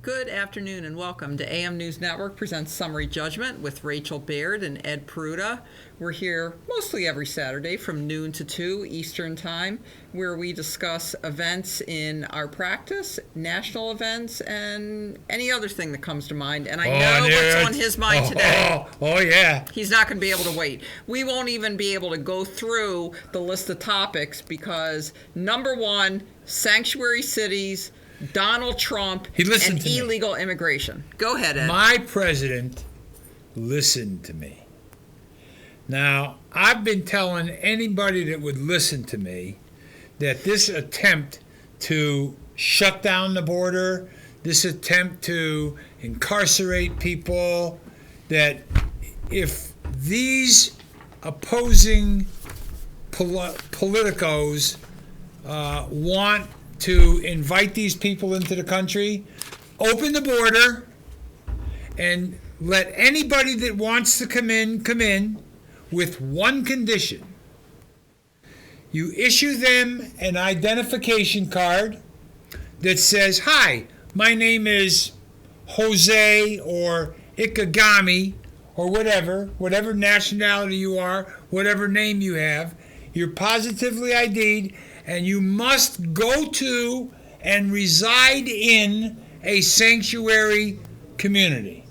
Good afternoon and welcome to AM News Network presents Summary Judgment with Rachel Baird and Ed Peruta. We're here mostly every Saturday from noon to 2 Eastern Time, where we discuss events in our practice, national events, and any other thing that comes to mind. And I know what's on his mind today. Oh, yeah. He's not going to be able to wait. We won't even be able to go through the list of topics because, number one, sanctuary cities, Donald Trump, and illegal immigration. Go ahead, Ed. My president listened to me. Now, I've been telling anybody that would listen to me that this attempt to shut down the border, this attempt to incarcerate people, that if these opposing politicos want to invite these people into the country, open the border, and let anybody that wants to come in, with one condition. You issue them an identification card that says, "Hi, my name is Jose or Ikagami," or whatever nationality you are, whatever name you have. You're positively ID'd, and you must go to and reside in a sanctuary community.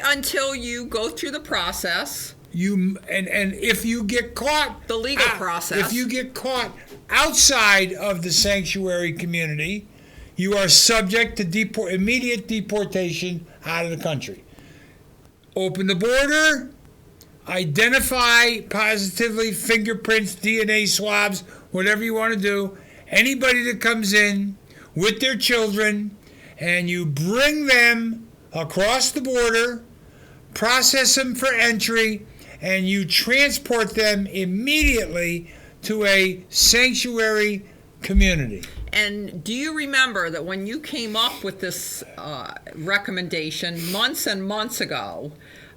Until you go through the process. And if you get caught, the legal process. If you get caught outside of the sanctuary community, you are subject to immediate deportation out of the country. Open the border, identify positively, fingerprints, DNA swabs, whatever you want to do. Anybody that comes in with their children, and you bring them across the border, process them for entry, and you transport them immediately to a sanctuary community. And do you remember that when you came up with this recommendation months and months ago,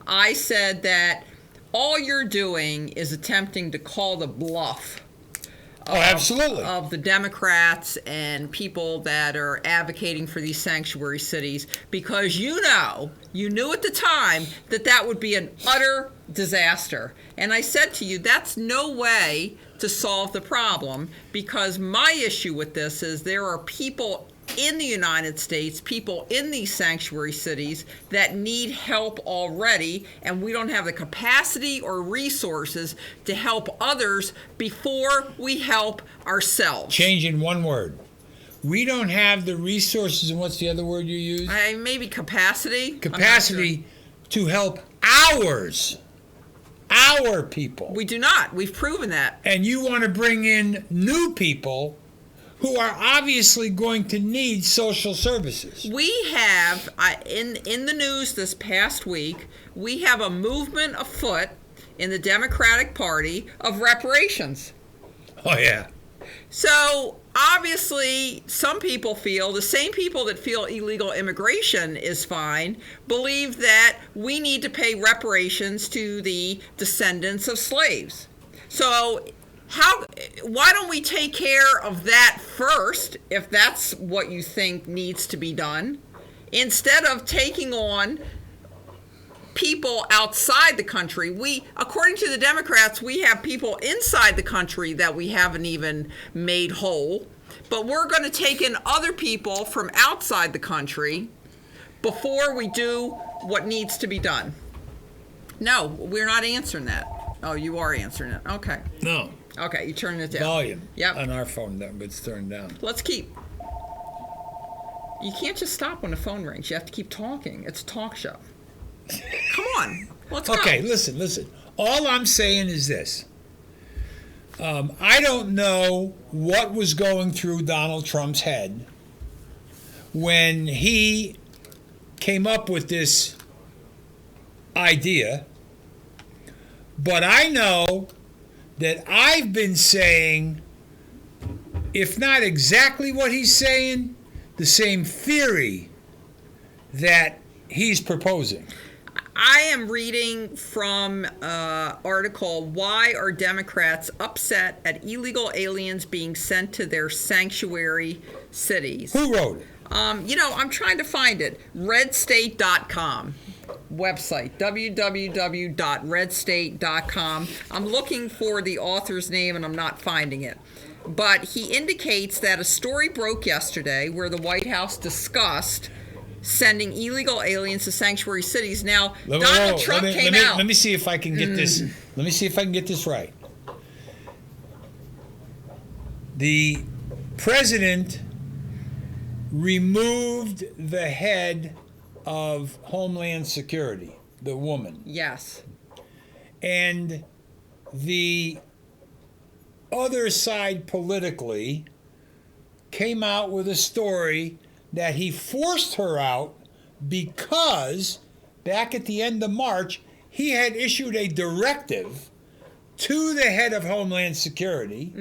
I said that all you're doing is attempting to call the bluff absolutely. Of the Democrats and people that are advocating for these sanctuary cities, because you knew at the time that would be an utter disaster. And I said to you, that's no way to solve the problem, because my issue with this is there are people in the United States, people in these sanctuary cities that need help already, and we don't have the capacity or resources to help others before we help ourselves. Change in one word. We don't have the resources, and what's the other word you use? Maybe capacity. Capacity to help our people. We do not. We've proven that. And you want to bring in new people who are obviously going to need social services. We have, in the news this past week, we have a movement afoot in the Democratic Party of reparations. Oh, yeah. So, obviously, some people feel, the same people that feel illegal immigration is fine, believe that we need to pay reparations to the descendants of slaves. So, why don't we take care of that first, if that's what you think needs to be done, instead of taking on people outside the country? According to the Democrats, we have people inside the country that we haven't even made whole, but we're going to take in other people from outside the country before we do what needs to be done. No, we're not answering that. Oh, you are answering it. Okay. No. Okay, you turn it down. Volume. Yep. On our phone, it's turned down. Let's keep. You can't just stop when the phone rings. You have to keep talking. It's a talk show. Come on. Let's go. Okay, listen. All I'm saying is this. I don't know what was going through Donald Trump's head when he came up with this idea, but I know that I've been saying, if not exactly what he's saying, the same theory that he's proposing. I am reading from an article, Why Are Democrats Upset at Illegal Aliens Being Sent to Their Sanctuary Cities? Who wrote it? I'm trying to find it. Redstate.com website, www.redstate.com. I'm looking for the author's name and I'm not finding it. But he indicates that a story broke yesterday where the White House discussed sending illegal aliens to sanctuary cities. Now, Donald Trump came out. Let me see if I can get this. Let me see if I can get this right. The president removed the head of Homeland Security, the woman. Yes. And the other side politically came out with a story that he forced her out because back at the end of March, he had issued a directive to the head of Homeland Security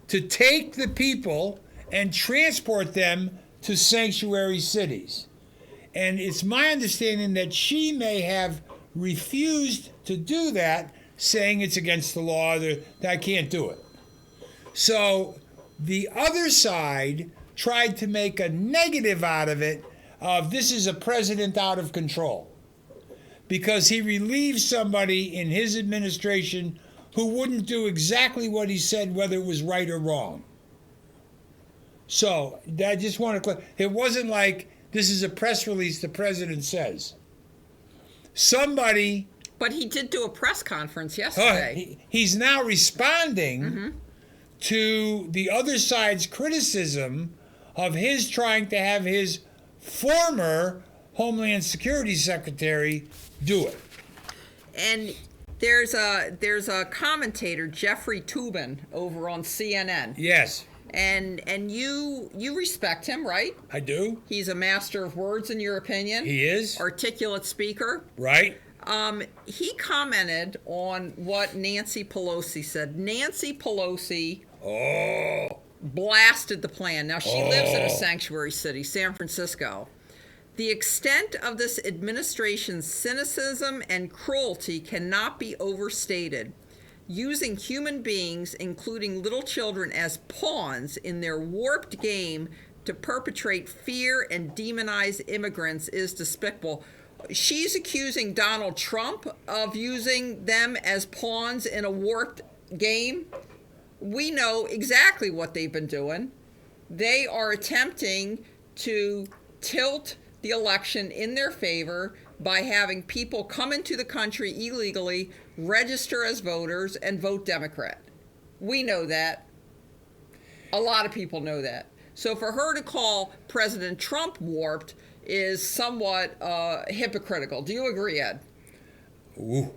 to take the people and transport them to sanctuary cities. And it's my understanding that she may have refused to do that, saying it's against the law, that I can't do it. So the other side tried to make a negative out of it, of this is a president out of control, because he relieved somebody in his administration who wouldn't do exactly what he said, whether it was right or wrong. So I just want to, it wasn't like this is a press release the president says. Somebody. But he did do a press conference yesterday. He's now responding to the other side's criticism of his trying to have his former Homeland Security Secretary do it. And there's a commentator, Jeffrey Toobin, over on CNN. Yes. And you respect him, right? I do. He's a master of words, in your opinion. He is. Articulate speaker. Right. He commented on what Nancy Pelosi said. Nancy Pelosi blasted the plan. Now, she lives in a sanctuary city, San Francisco. The extent of this administration's cynicism and cruelty cannot be overstated. Using human beings, including little children, as pawns in their warped game to perpetrate fear and demonize immigrants is despicable. She's accusing Donald Trump of using them as pawns in a warped game. We know exactly what they've been doing. They are attempting to tilt the election in their favor by having people come into the country illegally, register as voters, and vote Democrat. We know that. A lot of people know that. So for her to call President Trump warped is somewhat hypocritical. Do you agree, Ed? Ooh,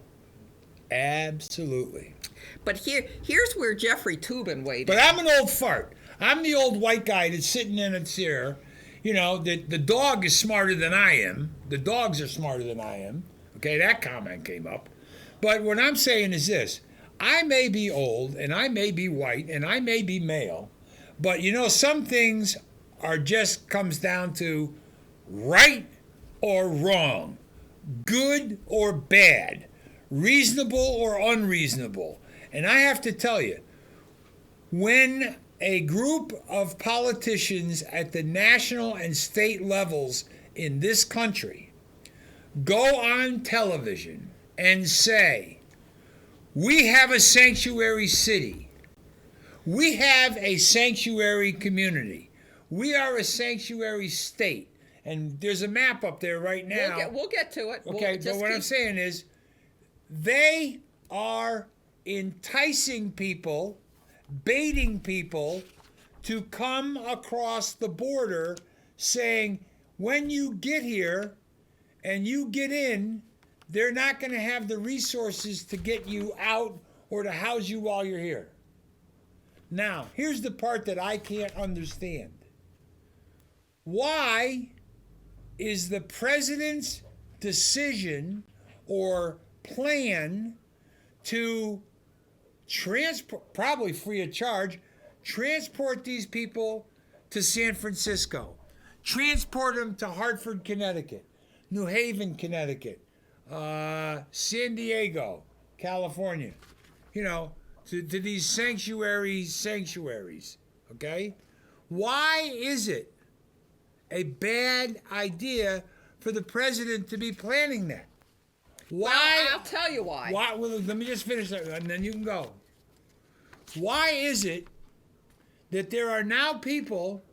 absolutely. But here's where Jeffrey Toobin weighed in. But I'm an old fart. I'm the old white guy that's sitting in a chair. You know, the dog is smarter than I am. The dogs are smarter than I am. Okay, that comment came up. But what I'm saying is this. I may be old, and I may be white, and I may be male. But, you know, some things are just comes down to right or wrong, good or bad, reasonable or unreasonable. And I have to tell you, when a group of politicians at the national and state levels in this country go on television and say, we have a sanctuary city, we have a sanctuary community, we are a sanctuary state, and there's a map up there right now. We'll get to it. Okay, but what I'm saying is they are enticing people, baiting people to come across the border, saying, when you get here and you get in, they're not going to have the resources to get you out or to house you while you're here. Now, here's the part that I can't understand. Why is the president's decision or plan to transport, probably free of charge, transport these people to San Francisco, transport them to Hartford, Connecticut, New Haven, Connecticut, San Diego, California, you know, to these sanctuaries, okay? Why is it a bad idea for the president to be planning that. Why? Well, I'll tell you why. Well, let me just finish that, and then you can go. Why is it that there are now people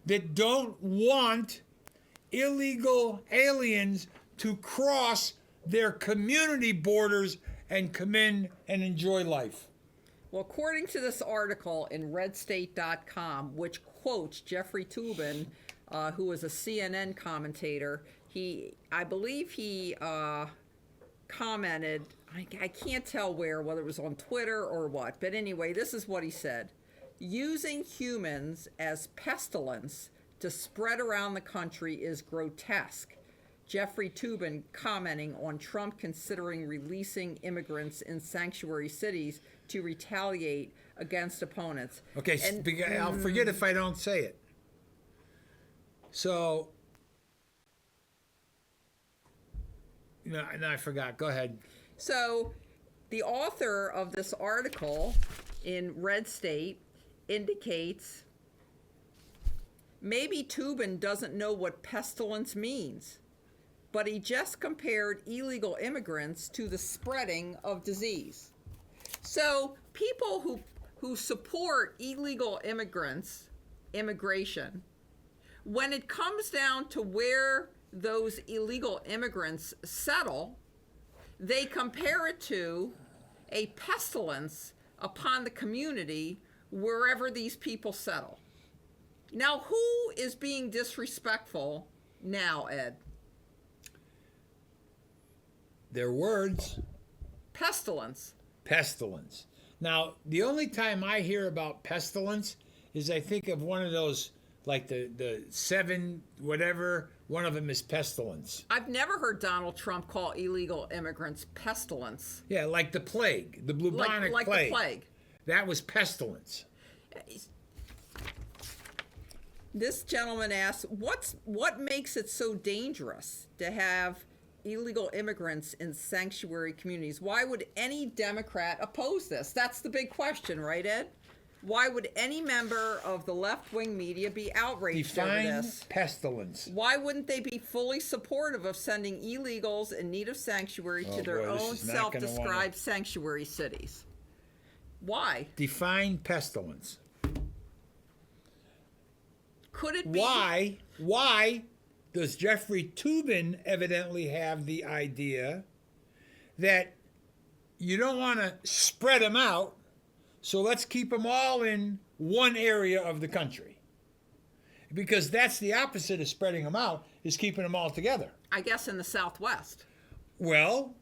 that don't want illegal aliens to cross their community borders and come in and enjoy life? Well, according to this article in redstate.com, which quotes Jeffrey Toobin, who was a CNN commentator, I believe he commented, I can't tell whether it was on Twitter or what, but anyway, this is what he said. Using humans as pestilence to spread around the country is grotesque. Jeffrey Toobin commenting on Trump considering releasing immigrants in sanctuary cities to retaliate against opponents. Okay, I'll forget if I don't say it. So, no, I forgot. Go ahead. So, the author of this article in Red State indicates maybe Toobin doesn't know what pestilence means, but he just compared illegal immigrants to the spreading of disease. So people who support illegal immigration, when it comes down to where those illegal immigrants settle, they compare it to a pestilence upon the community wherever these people settle. Now, who is being disrespectful now, Ed? Their words. Pestilence. Pestilence. Now, the only time I hear about pestilence is I think of one of those, like the seven, whatever, one of them is pestilence. I've never heard Donald Trump call illegal immigrants pestilence. Yeah, like the plague, the bubonic like plague. the plague. That was pestilence. This gentleman asks, what makes it so dangerous to have illegal immigrants in sanctuary communities? Why would any Democrat oppose this? That's the big question, right, Ed? Why would any member of the left-wing media be outraged over this? Define pestilence. Why wouldn't they be fully supportive of sending illegals in need of sanctuary to their own self-described sanctuary cities? Why? Define pestilence. Could it be? Why does Jeffrey Toobin evidently have the idea that you don't want to spread them out, so let's keep them all in one area of the country? Because that's the opposite of spreading them out, is keeping them all together. I guess in the Southwest. Well,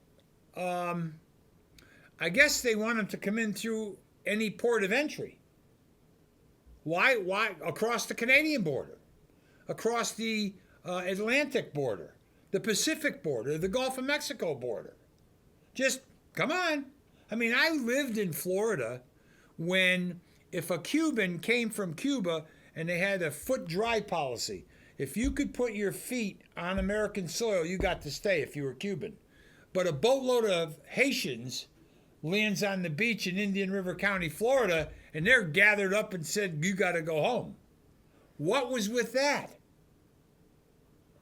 I guess they want them to come in through any port of entry. Why? Across the Canadian border, across the Atlantic border, the Pacific border, the Gulf of Mexico border. Just come on. I mean, I lived in Florida when if a Cuban came from Cuba and they had a foot dry policy, if you could put your feet on American soil, you got to stay if you were Cuban. But a boatload of Haitians lands on the beach in Indian River County, Florida, and they're gathered up and said, you got to go home. What was with that?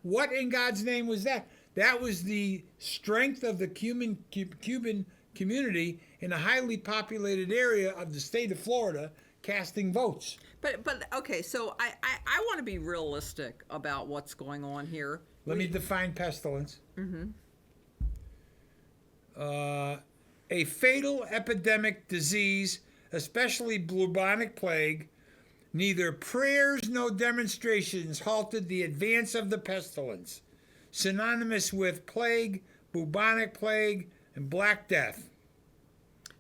What in God's name was that? That was the strength of the Cuban community in a highly populated area of the state of Florida casting votes. But okay, so I want to be realistic about what's going on here. Let me define pestilence. Mm-hmm. A fatal epidemic disease, especially bubonic plague. Neither prayers nor demonstrations halted the advance of the pestilence, synonymous with plague, bubonic plague, and Black Death.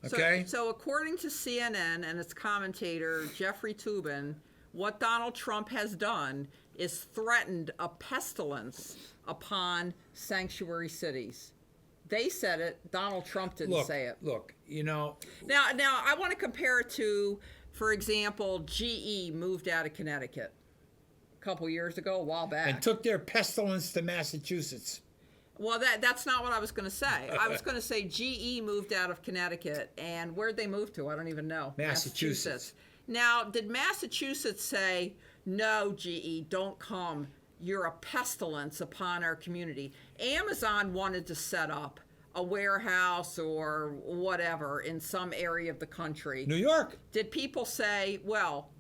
Okay? So according to CNN and its commentator, Jeffrey Toobin, what Donald Trump has done is threatened a pestilence upon sanctuary cities. They said it. Donald Trump didn't say it. Look, you know. Now I want to compare it to, for example, GE moved out of Connecticut a couple years ago, a while back. And took their pestilence to Massachusetts. Well, that's not what I was going to say. I was going to say GE moved out of Connecticut, and where'd they move to? I don't even know. Massachusetts. Now, did Massachusetts say, no, GE, don't come. you're a pestilence upon our community. Amazon wanted to set up a warehouse or whatever in some area of the country. New York. Did people say, well,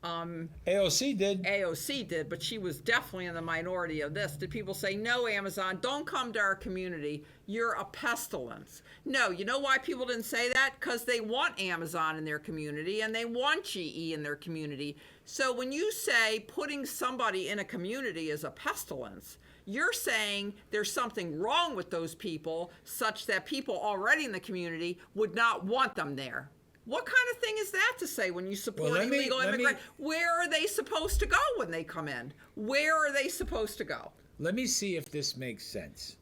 AOC did. AOC did, but she was definitely in the minority of this. Did people say, no, Amazon, don't come to our community. You're a pestilence. No, you know why people didn't say that? Because they want Amazon in their community and they want GE in their community. So when you say putting somebody in a community is a pestilence, you're saying there's something wrong with those people such that people already in the community would not want them there. What kind of thing is that to say when you support illegal immigrants? Where are they supposed to go when they come in? Where are they supposed to go? Let me see if this makes sense.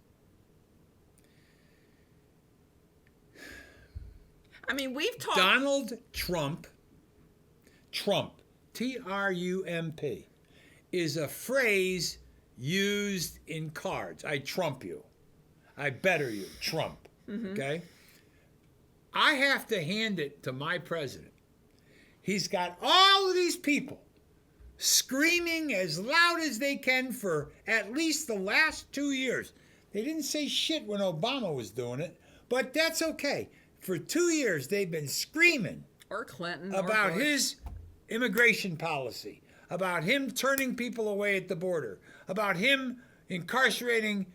I mean, we've talked... Donald Trump, Trump, Trump, is a phrase used in cards. I trump you. I better you. Trump. Okay? I have to hand it to my president. He's got all of these people screaming as loud as they can for at least the last 2 years. They didn't say shit when Obama was doing it, but that's okay. For 2 years, they've been screaming or Clinton about his immigration policy, about him turning people away at the border, about him incarcerating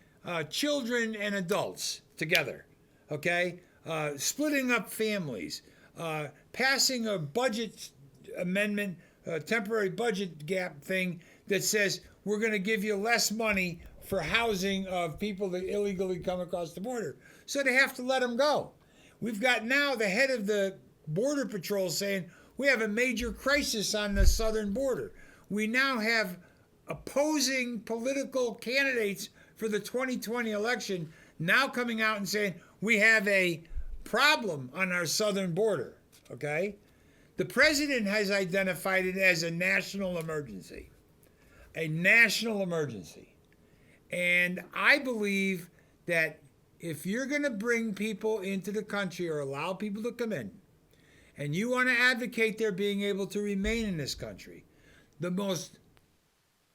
children and adults together, okay? Splitting up families, passing a budget amendment, a temporary budget gap thing that says we're going to give you less money for housing of people that illegally come across the border. So they have to let them go. We've got now the head of the Border Patrol saying we have a major crisis on the southern border. We now have opposing political candidates for the 2020 election now coming out and saying we have a problem on our southern border, okay? The president has identified it as a national emergency. A national emergency. And I believe that if you're going to bring people into the country or allow people to come in, and you want to advocate their being able to remain in this country, the most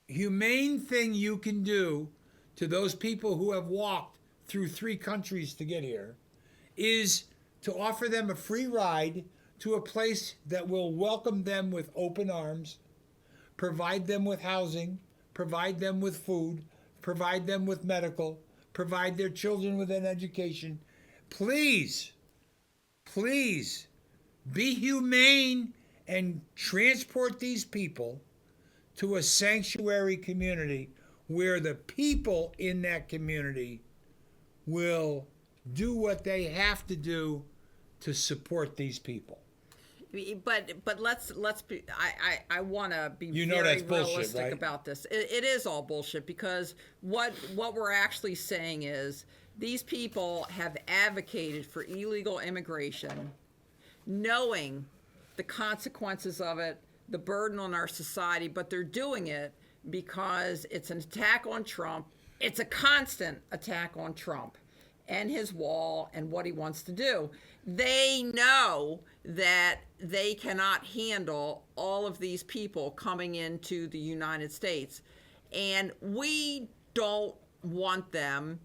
humane thing you can do to those people who have walked through 3 countries to get here is to offer them a free ride to a place that will welcome them with open arms, provide them with housing, provide them with food, provide them with medical, provide their children with an education. Please, please be humane and transport these people to a sanctuary community where the people in that community will do what they have to do to support these people. But let's be. I want to be that's very bullshit, realistic right? about this. It is all bullshit because what we're actually saying is these people have advocated for illegal immigration, knowing the consequences of it, the burden on our society, but they're doing it because it's an attack on Trump. It's a constant attack on Trump and his wall and what he wants to do. They know that they cannot handle all of these people coming into the United States. And we don't want them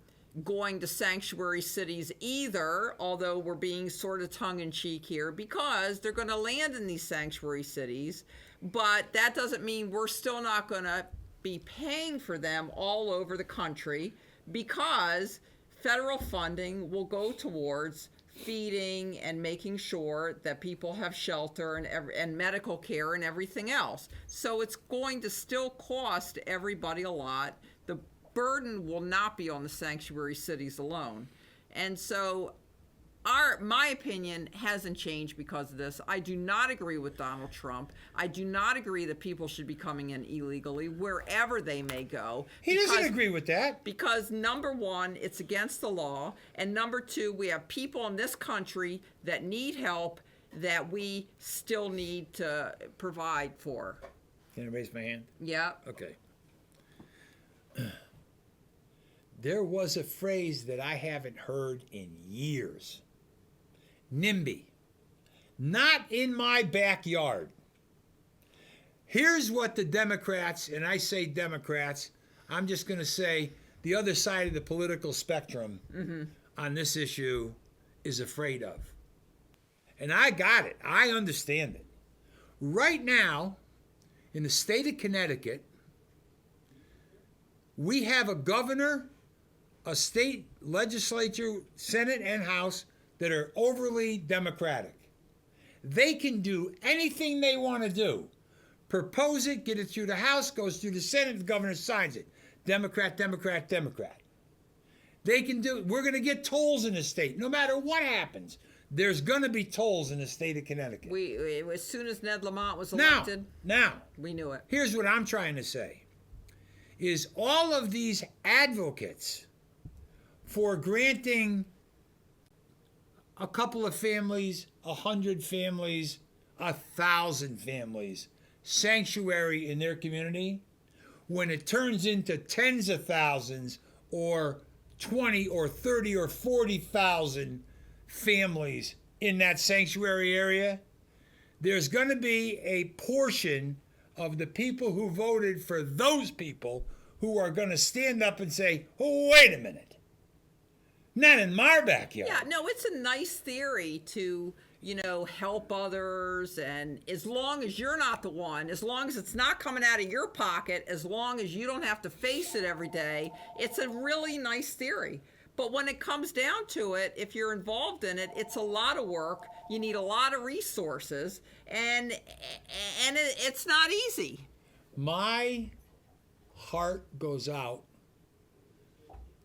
going to sanctuary cities either, although we're being sort of tongue-in-cheek here, because they're going to land in these sanctuary cities. But that doesn't mean we're still not going to be paying for them all over the country, because federal funding will go towards feeding and making sure that people have shelter and medical care and everything else. So it's going to still cost everybody a lot. The burden will not be on the sanctuary cities alone. And so my opinion hasn't changed because of this. I do not agree with Donald Trump. I do not agree that people should be coming in illegally wherever they may go. He doesn't agree with that. Because number one, it's against the law. And number two, we have people in this country that need help that we still need to provide for. Can I raise my hand? Yeah. Okay. There was a phrase that I haven't heard in years. NIMBY. Not in my backyard. Here's what the Democrats, and I say Democrats, I'm just going to say the other side of the political spectrum on this issue is afraid of. And I got it. I understand it. Right now, in the state of Connecticut, we have a governor, a state legislature, Senate and House that are overly Democratic. They can do anything they want to do. Propose it, get it through the House, goes through the Senate, the governor signs it. Democrat, Democrat, Democrat. They can do it. We're going to get tolls in the state. No matter what happens, there's going to be tolls in the state of Connecticut. As soon as Ned Lamont was elected, now, we knew it. Here's what I'm trying to say, is all of these advocates for granting a couple of families, 100 families, 1,000 families, sanctuary in their community, when it turns into tens of thousands or 20 or 30 or 40,000 families in that sanctuary area, there's going to be a portion of the people who voted for those people who are going to stand up and say, oh, wait a minute. Not in my backyard. Yeah, no, it's a nice theory to, help others. And as long as you're not the one, as long as it's not coming out of your pocket, as long as you don't have to face it every day, it's a really nice theory. But when it comes down to it, if you're involved in it, it's a lot of work. You need a lot of resources, and it's not easy. My heart goes out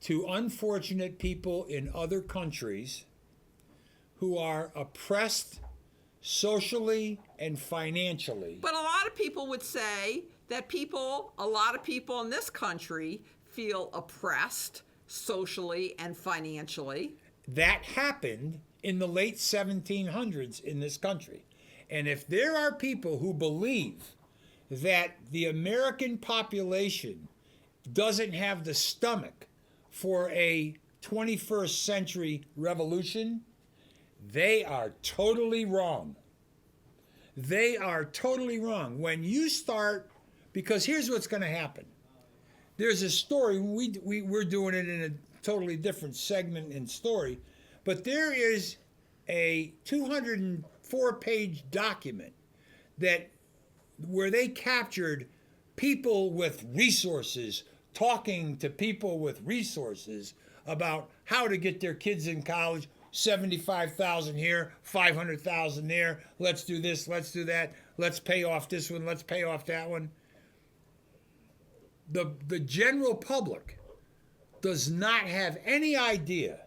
to unfortunate people in other countries who are oppressed socially and financially. But a lot of people would say that a lot of people in this country feel oppressed socially and financially. That happened in the late 1700s in this country. And if there are people who believe that the American population doesn't have the stomach for a 21st century revolution, they are totally wrong. They are totally wrong. When you start, because here's what's going to happen. There's a story, we're doing it in a totally different segment and story, but there is a 204-page document where they captured people with resources talking to people with resources about how to get their kids in college. 75,000 here, 500,000 there. Let's do this, let's do that. Let's pay off this one, let's pay off that one. The general public does not have any idea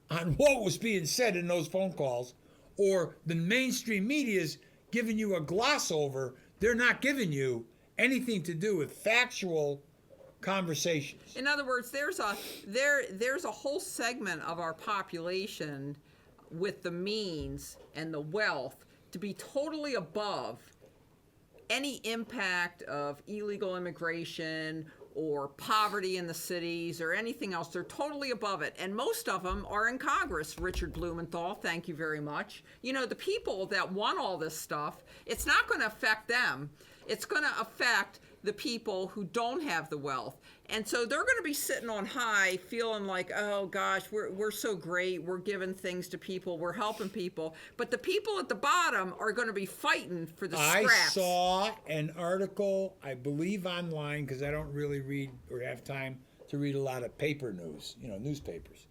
on what was being said in those phone calls, or the mainstream media is giving you a gloss over. They're not giving you anything to do with factual conversations. In other words, there's a whole segment of our population with the means and the wealth to be totally above any impact of illegal immigration or poverty in the cities or anything else. They're totally above it. And most of them are in Congress. Richard Blumenthal, thank you very much. The people that want all this stuff, it's not going to affect them. It's going to affect the people who don't have the wealth. And so they're going to be sitting on high feeling like, oh gosh, we're so great. We're giving things to people. We're helping people. But the people at the bottom are going to be fighting for the scraps. I saw an article, I believe online, because I don't really read or have time to read a lot of paper news, newspapers.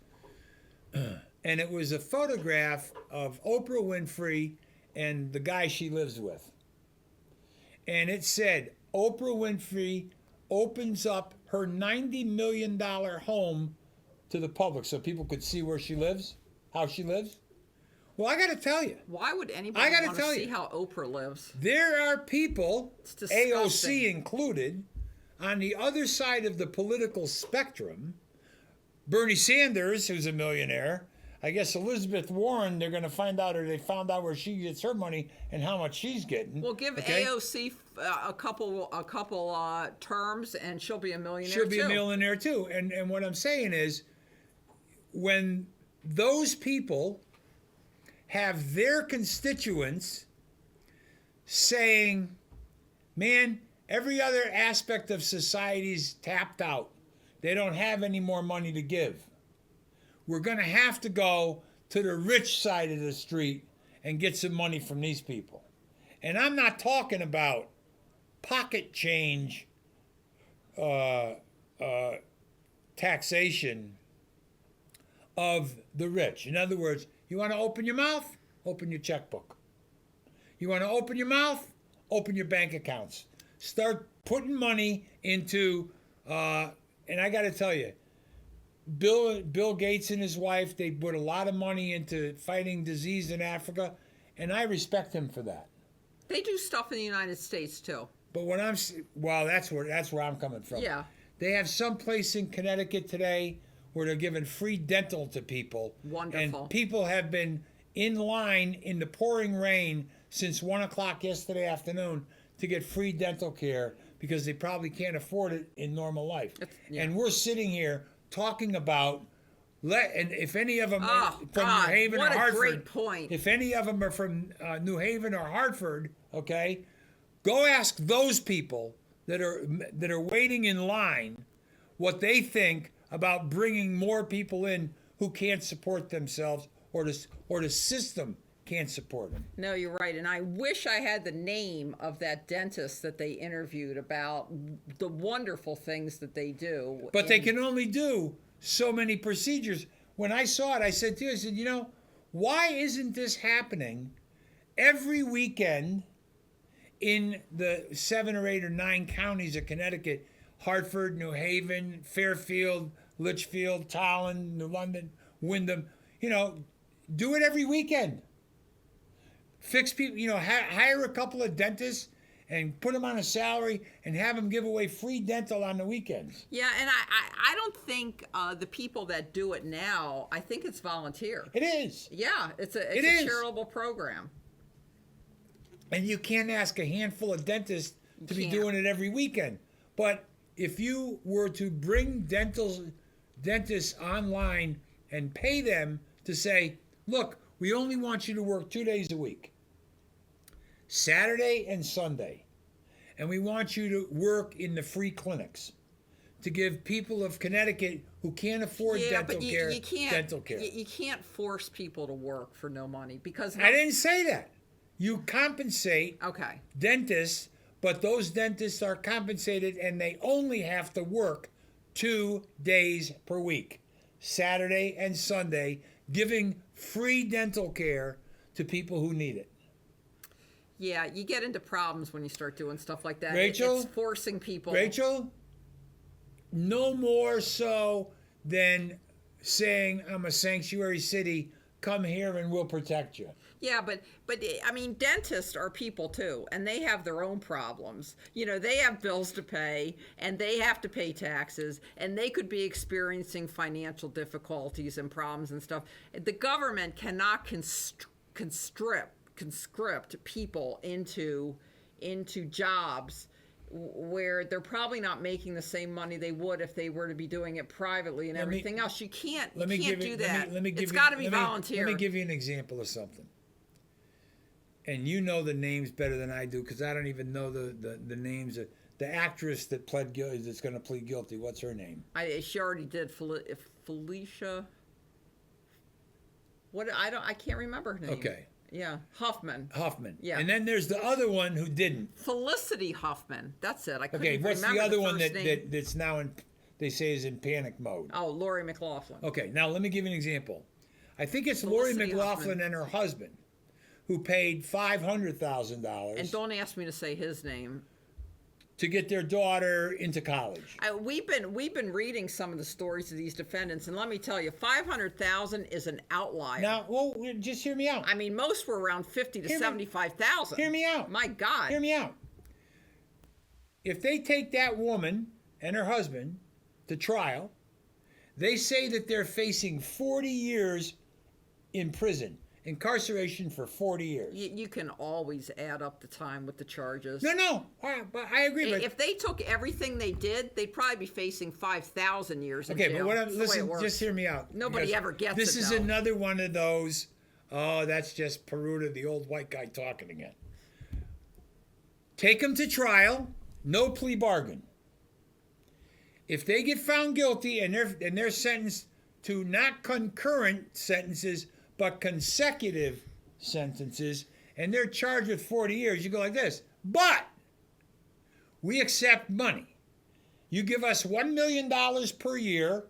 And it was a photograph of Oprah Winfrey and the guy she lives with. And it said, Oprah Winfrey opens up her $90 million home to the public so people could see where she lives, how she lives. Well, I got to tell you. Why would anybody want to see how Oprah lives? There are people, AOC included, on the other side of the political spectrum. Bernie Sanders, who's a millionaire. I guess Elizabeth Warren, they're going to find out, or they found out where she gets her money and how much she's getting. Well, give AOC a couple terms, and she'll be a millionaire. She'll be a millionaire too. And what I'm saying is, when those people have their constituents saying, "Man, Every other aspect of society's tapped out. They don't have any more money to give. We're going to have to go to the rich side of the street and get some money from these people. And I'm not talking about pocket change taxation of the rich. In other words, you want to open your mouth? Open your checkbook. You want to open your mouth? Open your bank accounts. Start putting money into, and I got to tell you, Bill Gates and his wife, they put a lot of money into fighting disease in Africa, and I respect him for that. They do stuff in the United States too. But when that's where I'm coming from. Yeah. They have some place in Connecticut today where they're giving free dental to people. Wonderful. And people have been in line in the pouring rain since 1 o'clock yesterday afternoon to get free dental care because they probably can't afford it in normal life. Yeah. And we're sitting here talking about, and if any of them are from God, New Haven or Hartford, what a great point. If any of them are from New Haven or Hartford, okay, go ask those people that are waiting in line what they think about bringing more people in who can't support themselves or the system can't support them. No, you're right. And I wish I had the name of that dentist that they interviewed about the wonderful things that they do. But they can only do so many procedures. When I saw it, I said to you, why isn't this happening every weekend in the 7 or 8 or 9 counties of Connecticut? Hartford, New Haven, Fairfield, Litchfield, Tolland, New London, Wyndham. Do it every weekend. Fix people, hire a couple of dentists and put them on a salary and have them give away free dental on the weekends. Yeah, and I don't think the people that do it now, I think it's volunteer. It is. Yeah, it's a charitable program. And you can't ask a handful of dentists to be doing it every weekend. But if you were to bring dentists online and pay them to say, look, we only want you to work 2 days a week, Saturday and Sunday, and we want you to work in the free clinics to give people of Connecticut who can't afford dental care. You can't force people to work for no money because I didn't say that. You compensate dentists, but those dentists are compensated and they only have to work 2 days per week, Saturday and Sunday, giving free dental care to people who need it. Yeah, you get into problems when you start doing stuff like that. Rachel? It's forcing people. Rachel, no more so than saying, I'm a sanctuary city, come here and we'll protect you. Yeah, but I mean, dentists are people too, and they have their own problems. They have bills to pay, and they have to pay taxes, and they could be experiencing financial difficulties and problems and stuff. The government cannot conscript people into jobs where they're probably not making the same money they would if they were to be doing it privately and everything else. You can't do that. It's got to be volunteer. Let me give you an example of something. And you know the names better than I do because I don't even know the names of the actress that pled guilty, that's going to plead guilty. What's her name? She already did. Felicia. I can't remember her name. Okay. Yeah, Huffman. Yeah. And then there's the other one who didn't. Felicity Huffman. That's it. I couldn't even remember. Okay, what's the other one that's now they say is in panic mode? Oh, Lori McLaughlin. Okay, now let me give you an example. I think it's Felicity Lori McLaughlin Huffman. and her husband who paid $500,000. And don't ask me to say his name. To get their daughter into college. We've been reading some of the stories of these defendants, and let me tell you, $500,000 is an outlier. Now, just hear me out. I mean, most were around $50,000 to $75,000. Hear me out. My God. Hear me out. If they take that woman and her husband to trial, they say that they're facing 40 years in prison. Incarceration for 40 years. You can always add up the time with the charges. No, but I agree. If they took everything they did, they'd probably be facing 5,000 years in jail. But listen, just hear me out. Nobody ever gets this it, is though. Another one of those, that's just Peruta, the old white guy talking again. Take them to trial, no plea bargain. If they get found guilty and they're sentenced to not concurrent sentences but consecutive sentences, and they're charged with 40 years, you go like this. But we accept money. You give us $1 million per year,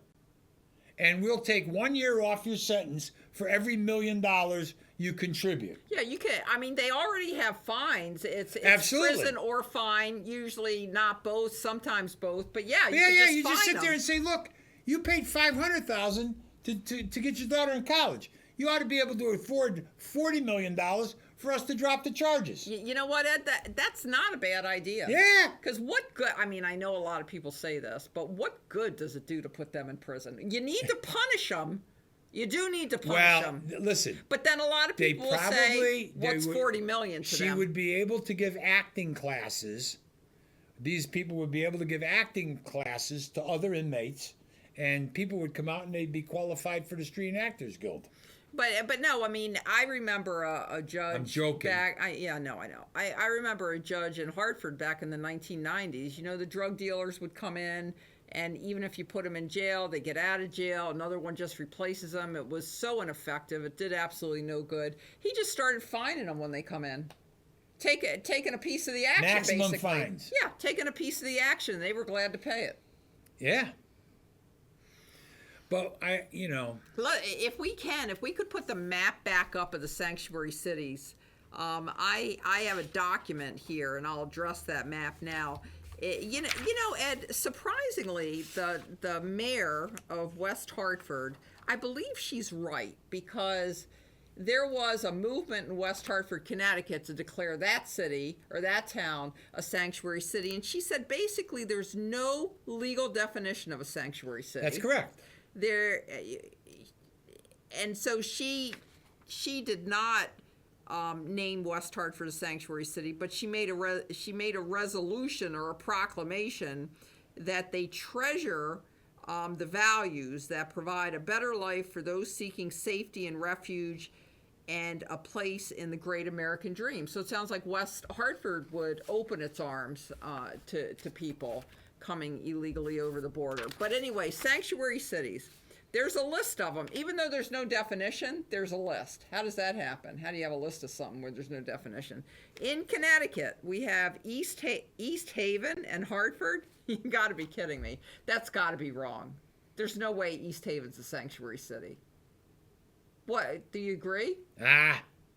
and we'll take 1 year off your sentence for every $1 million you contribute. Yeah, you can. I mean, they already have fines. It's Absolutely. prison or fine. Usually not both. Sometimes both. But yeah, You just sit them. there and say, look, you paid $500,000 to get your daughter in college. You ought to be able to afford $40 million for us to drop the charges. You know what, Ed? That's not a bad idea. Yeah. Because what good? I mean, I know a lot of people say this, but what good does it do to put them in prison? You need to punish them. You do need to punish them. Well, listen. But then a lot of people will say, "What's $40 million to them?" She would be able to give acting classes. These people would be able to give acting classes to other inmates, and people would come out and they'd be qualified for the Screen Actors Guild. But no, I mean, I remember a judge. I'm joking. I know. I remember a judge in Hartford back in the 1990s. You know, the drug dealers would come in, and even if you put them in jail, they get out of jail. Another one just replaces them. It was so ineffective. It did absolutely no good. He just started fining them when they come in. Taking a piece of the action, Maximum basically. fines. Yeah, taking a piece of the action. They were glad to pay it. Yeah. But if we could put the map back up of the sanctuary cities, I have a document here, and I'll address that map now. You know, Ed. Surprisingly, the mayor of West Hartford, I believe she's right, because there was a movement in West Hartford, Connecticut, to declare that city or that town a sanctuary city, and she said basically there's no legal definition of a sanctuary city. That's correct. And so she did not name West Hartford a sanctuary city, but she made a resolution or a proclamation that they treasure the values that provide a better life for those seeking safety and refuge and a place in the great American dream. So it sounds like West Hartford would open its arms to people coming illegally over the border. But anyway, sanctuary cities. There's a list of them. Even though there's no definition, there's a list. How does that happen? How do you have a list of something where there's no definition? In Connecticut, we have East Haven and Hartford. You got to be kidding me. That's got to be wrong. There's no way East Haven's a sanctuary city. What? Do you agree?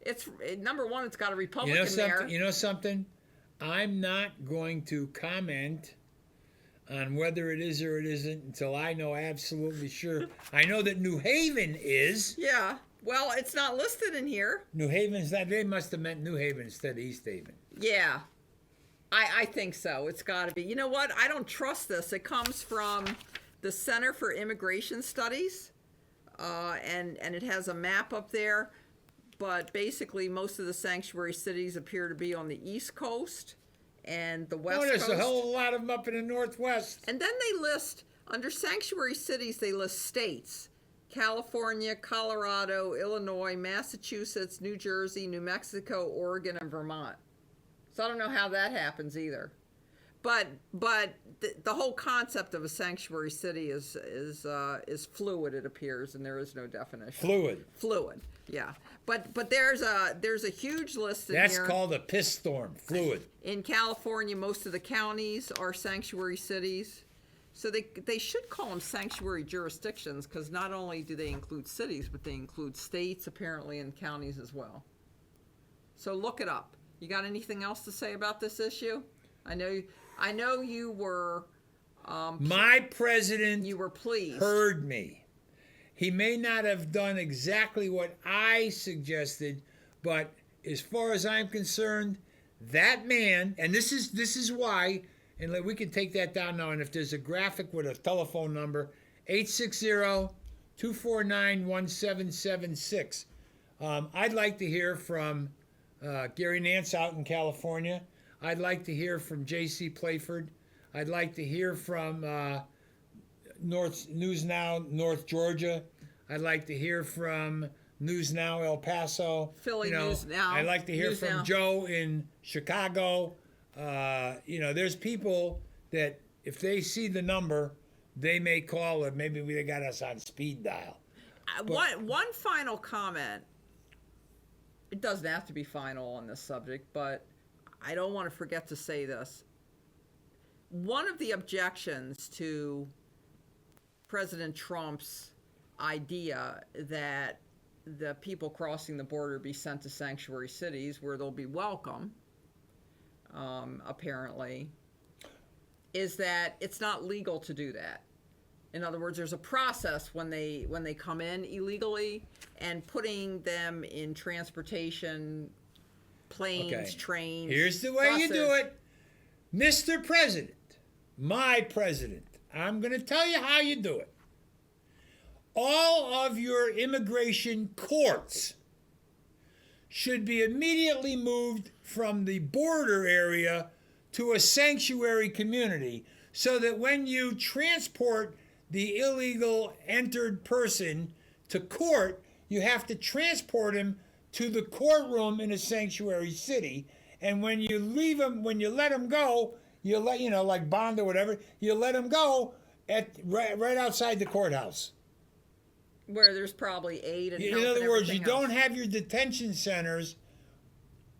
It's number one. It's got a Republican mayor. You know something? I'm not going to comment on whether it is or it isn't until I know absolutely sure. I know that New Haven is. Yeah. Well, it's not listed in here. New Haven's that. They must have meant New Haven instead of East Haven. Yeah. I think so. It's got to be. You know what? I don't trust this. It comes from the Center for Immigration Studies, and it has a map up there. But basically, most of the sanctuary cities appear to be on the East Coast and the West Coast. There's a whole lot of them up in the Northwest. And then they list, under sanctuary cities, they list states. California, Colorado, Illinois, Massachusetts, New Jersey, New Mexico, Oregon, and Vermont. So I don't know how that happens either. But the whole concept of a sanctuary city is fluid, it appears, and there is no definition. Fluid, yeah. But there's a huge list in here. That's called a piss storm. Fluid. In California, most of the counties are sanctuary cities. So they should call them sanctuary jurisdictions, because not only do they include cities, but they include states, apparently, and counties as well. So look it up. You got anything else to say about this issue? I know you were. My president. You were pleased. Heard me. He may not have done exactly what I suggested, but as far as I'm concerned, that man, and this is why, and we can take that down now. And if there's a graphic with a telephone number, 860-249-1776. I'd like to hear from Gary Nance out in California. I'd like to hear from J.C. Playford. I'd like to hear from News Now, North Georgia. I'd like to hear from News Now, El Paso. Philly News Now. I'd like to hear from Joe in Chicago. There's people that if they see the number, they may call it. Maybe they got us on speed dial. One final comment. It doesn't have to be final on this subject, but I don't want to forget to say this. One of the objections to President Trump's idea that the people crossing the border be sent to sanctuary cities where they'll be welcome, apparently, is that it's not legal to do that. In other words, there's a process when they come in illegally, and putting them in transportation, planes, trains. Here's the way you do it, Mr. President, my president. I'm going to tell you how you do it. All of your immigration courts should be immediately moved from the border area to a sanctuary community, so that when you transport the illegal entered person to court, you have to transport him to the courtroom in a sanctuary city. And when you leave him, when you let him go, you let, like bond or whatever, you let him go at right outside the courthouse. Where there's probably aid and In help other and words, you everything don't else. have your detention centers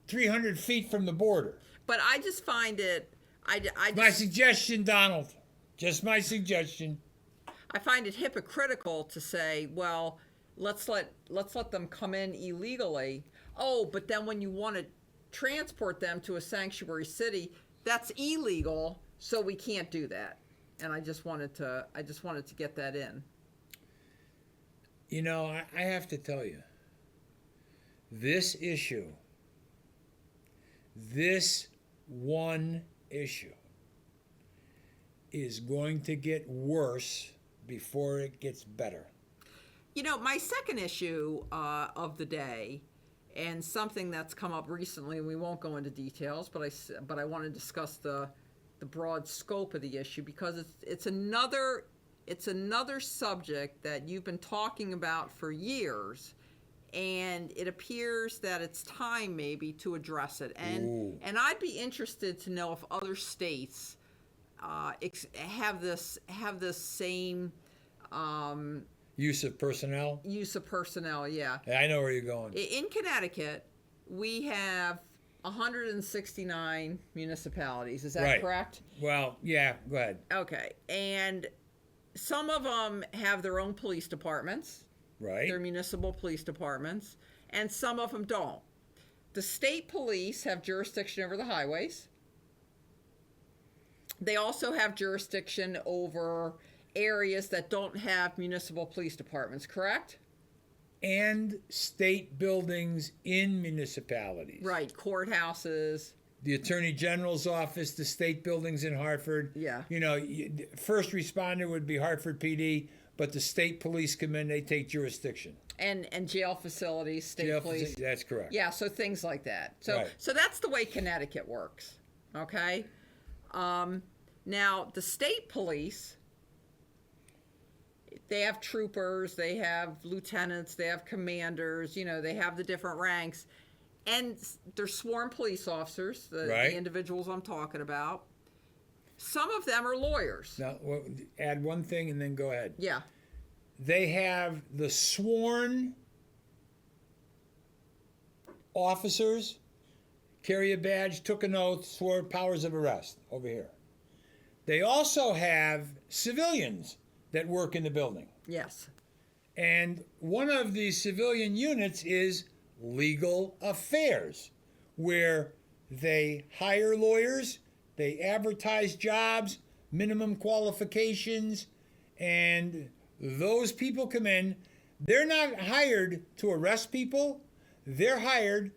300 feet from the border. But I just find it. My suggestion, Donald. Just my suggestion. I find it hypocritical to say, well, let's let them come in illegally. Oh, but then when you want to transport them to a sanctuary city, that's illegal, so we can't do that. And I just wanted to get that in. I have to tell you, this issue, this one issue, is going to get worse before it gets better. My second issue of the day, and something that's come up recently, we won't go into details, but I want to discuss the broad scope of the issue, because it's another subject that you've been talking about for years, and it appears that it's time maybe to address it. And I'd be interested to know if other states have this same use of personnel. Yeah. I know where you're going. In Connecticut, we have 169 municipalities. Is that right. correct? Well, yeah. Go ahead. Okay, and some of them have their own police departments. Right. Their municipal police departments, and some of them don't. The state police have jurisdiction over the highways. They also have jurisdiction over areas that don't have municipal police departments, correct? And state buildings in municipalities. Right, courthouses. The Attorney General's office, the state buildings in Hartford. Yeah. First responder would be Hartford PD, but the state police come in, they take jurisdiction. And jail facilities, state police. That's correct. Yeah, so things like that. So right. So that's the way Connecticut works, okay? Now, the state police, they have troopers, they have lieutenants, they have commanders, they have the different ranks. And they're sworn police officers, the individuals I'm talking about. Some of them are lawyers. Now, add one thing and then go ahead. Yeah. They have the sworn officers, carry a badge, took an oath, swore powers of arrest over here. They also have civilians that work in the building. Yes. And one of the civilian units is legal affairs, where they hire lawyers, they advertise jobs, minimum qualifications, and those people come in. They're not hired to arrest people. They're hired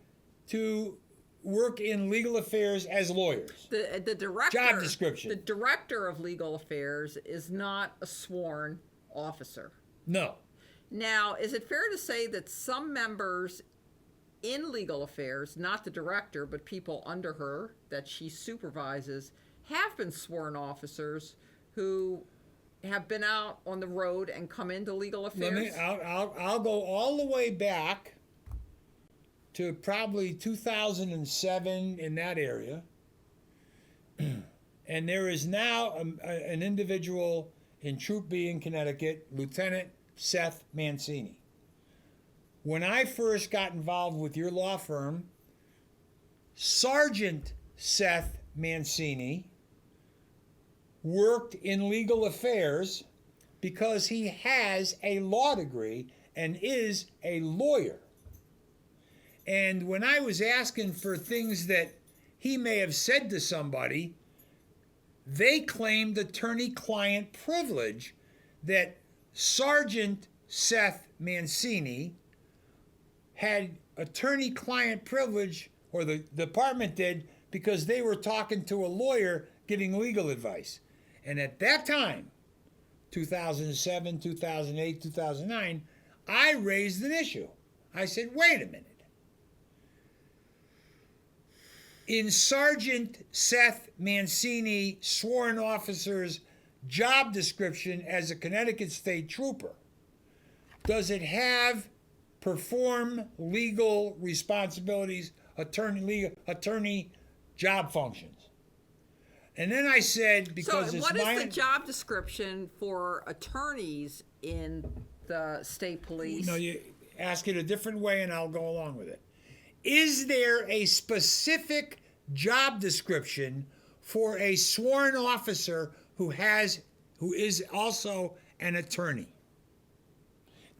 to work in legal affairs as lawyers. The director, job description. The director of legal affairs is not a sworn officer. No. Now, is it fair to say that some members in legal affairs, not the director, but people under her that she supervises, have been sworn officers who have been out on the road and come into legal affairs? I'll go all the way back to probably 2007 in that area, And there is now an individual in Troop B in Connecticut, Lieutenant Seth Mancini. When I first got involved with your law firm, Sergeant Seth Mancini worked in legal affairs because he has a law degree and is a lawyer. And when I was asking for things that he may have said to somebody, they claimed attorney-client privilege, that Sergeant Seth Mancini had attorney-client privilege, or the department did, because they were talking to a lawyer giving legal advice. And at that time, 2007, 2008, 2009, I raised an issue. I said, wait a minute. In Sergeant Seth Mancini sworn officer's job description as a Connecticut State Trooper, does it have perform legal responsibilities, attorney job functions? And then I said, because so it's what is the job description for attorneys in the state police? No, you ask it a different way and I'll go along with it. Is there a specific job description for a sworn officer who is also an attorney?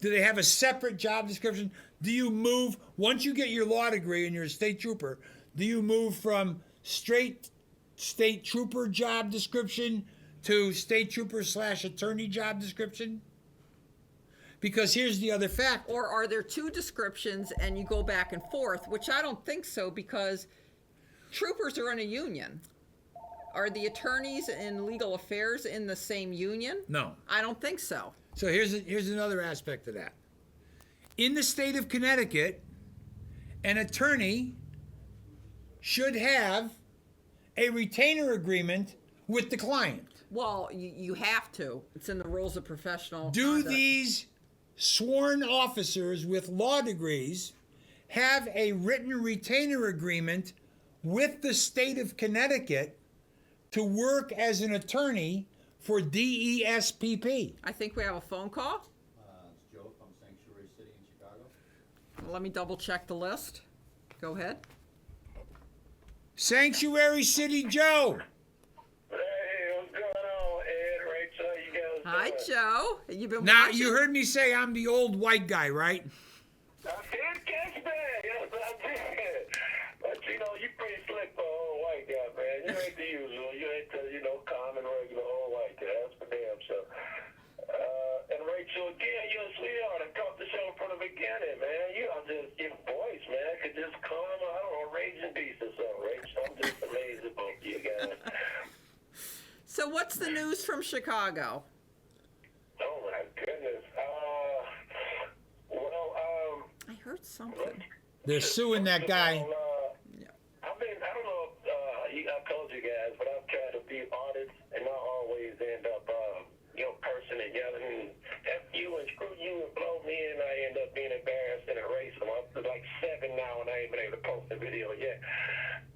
Do they have a separate job description? Do you move, once you get your law degree and you're a state trooper, do you move from straight state trooper job description to state trooper / attorney job description? Because here's the other fact. Or are there two descriptions and you go back and forth, which I don't think so, because troopers are in a union. Are the attorneys in legal affairs in the same union? No. I don't think so. So here's another aspect of that. In the state of Connecticut, an attorney should have a retainer agreement with the client. Well, you have to. It's in the rules of professional Do conduct. these sworn officers with law degrees have a written retainer agreement with the state of Connecticut to work as an attorney for DESPP? I think we have a phone call. It's Joe from Sanctuary City in Chicago. Let me double check the list. Go ahead. Sanctuary City Joe. Hey, what's going on, Ed, Rachel? How you guys Hi, doing? Joe. You've been Now, watching? you heard me say I'm the old white guy, right? I did catch that. Yes, I did. But, you pretty slick for an old white guy, man. You ain't the usual. You ain't the, common, regular old white guy. That's for damn sure. And Rachel, again, you're a sweetheart. I caught the show from the beginning, man. Your voice, man, could just calm, I don't know, raging beast or something, Rachel. I'm just amazed about you guys. So what's the news from Chicago? Oh, my goodness. I heard something. They're suing that guy. Yeah. I don't know if I told you guys, but I've tried to be audits, and I always end up, cursing and yelling, F you and screw you and blow me, and I end up being embarrassed and erasing them. I'm like 7 now, and I ain't been able to post a video yet.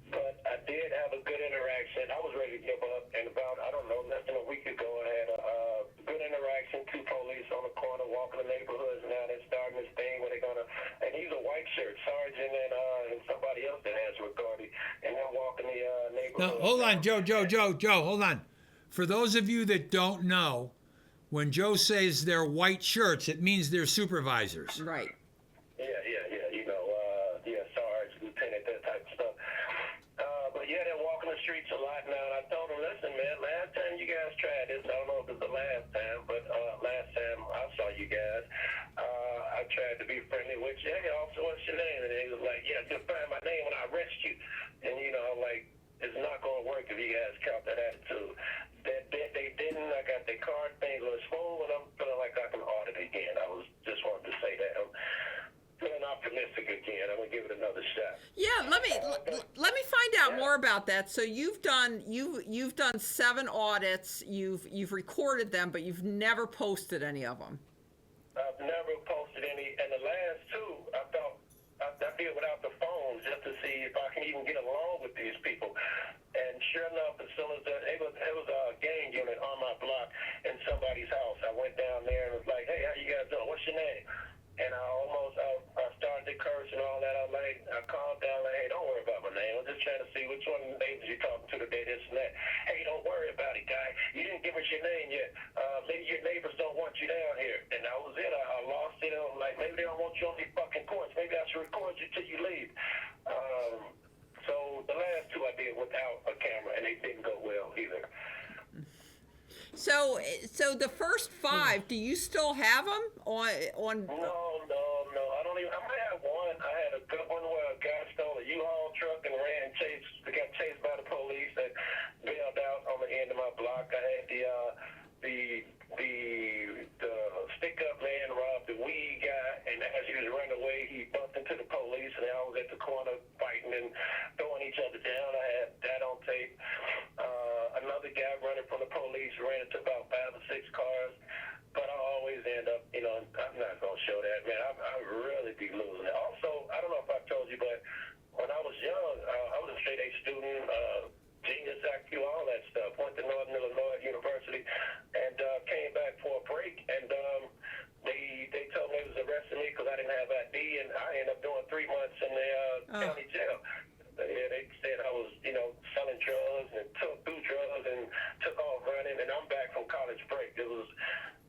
But I did have a good interaction. I was ready to give up, and about, less than a week ago, I had a good interaction. 2 police on the corner walking the neighborhoods, and now they're starting this thing where they're going to, and he's a white shirt sergeant and somebody else that has authority, and they're walking the neighborhood. Now, hold on, Joe, hold on. For those of you that don't know, when Joe says they're white shirts, it means they're supervisors. Right. Yeah, Sarge, Lieutenant, that type of stuff. But yeah, they're walking the streets a lot now, and I told them, listen, man, last time you guys tried this, I don't know if it's the last time, but last time I saw you guys, I tried to be friendly with you. Hey, officer, what's your name? And he was like, yeah, just find my name when I arrest you. And, it's not going to work if you guys count that attitude. They didn't. I got their card thing going smooth, and I'm feeling like I can audit again. I was just wanted to say that. I'm feeling optimistic again. I'm going to give it another shot. Yeah, let me find out more about that. So you've done 7 audits. You've recorded them, but you've never posted any of them. I've never posted any, and the last 2, I thought I did without the phones just to see if I can even get along with these people. And sure enough, it's hey, don't worry about my name. I'm just trying to see which one of the neighbors you're talking to today, this and that. Hey, don't worry about it, guy. You didn't give us your name yet. Maybe your neighbors don't want you down here. And that was it. I lost it. I'm like, maybe they don't want you on these fucking courts. Maybe I should record you till you leave. So the last two I did without a camera, and they didn't go well either. So the first 5, do you still have them on? No. I don't even. I might have one. I had a good one where a guy stole a U-Haul truck and got chased by the police that bailed out on the end of my block. I had the stick-up man robbed the weed guy, and as he was running away, he bumped into the police, and I was at the corner fighting and throwing each other down. I had that on tape. Another guy running from the police ran into about 5 or 6 cars, but I always end up, I'm not going to show that, man. I really be losing it. Also, I don't know if I told you, but when I was young, I was a straight-A student, genius IQ, all that stuff. Went to Northern Illinois University and came back for a break, and they told me they was arresting me because I didn't have ID, and I ended up doing 3 months in the county jail. Yeah, they said I was, selling drugs and took drugs and took off running, and I'm back from college break. It was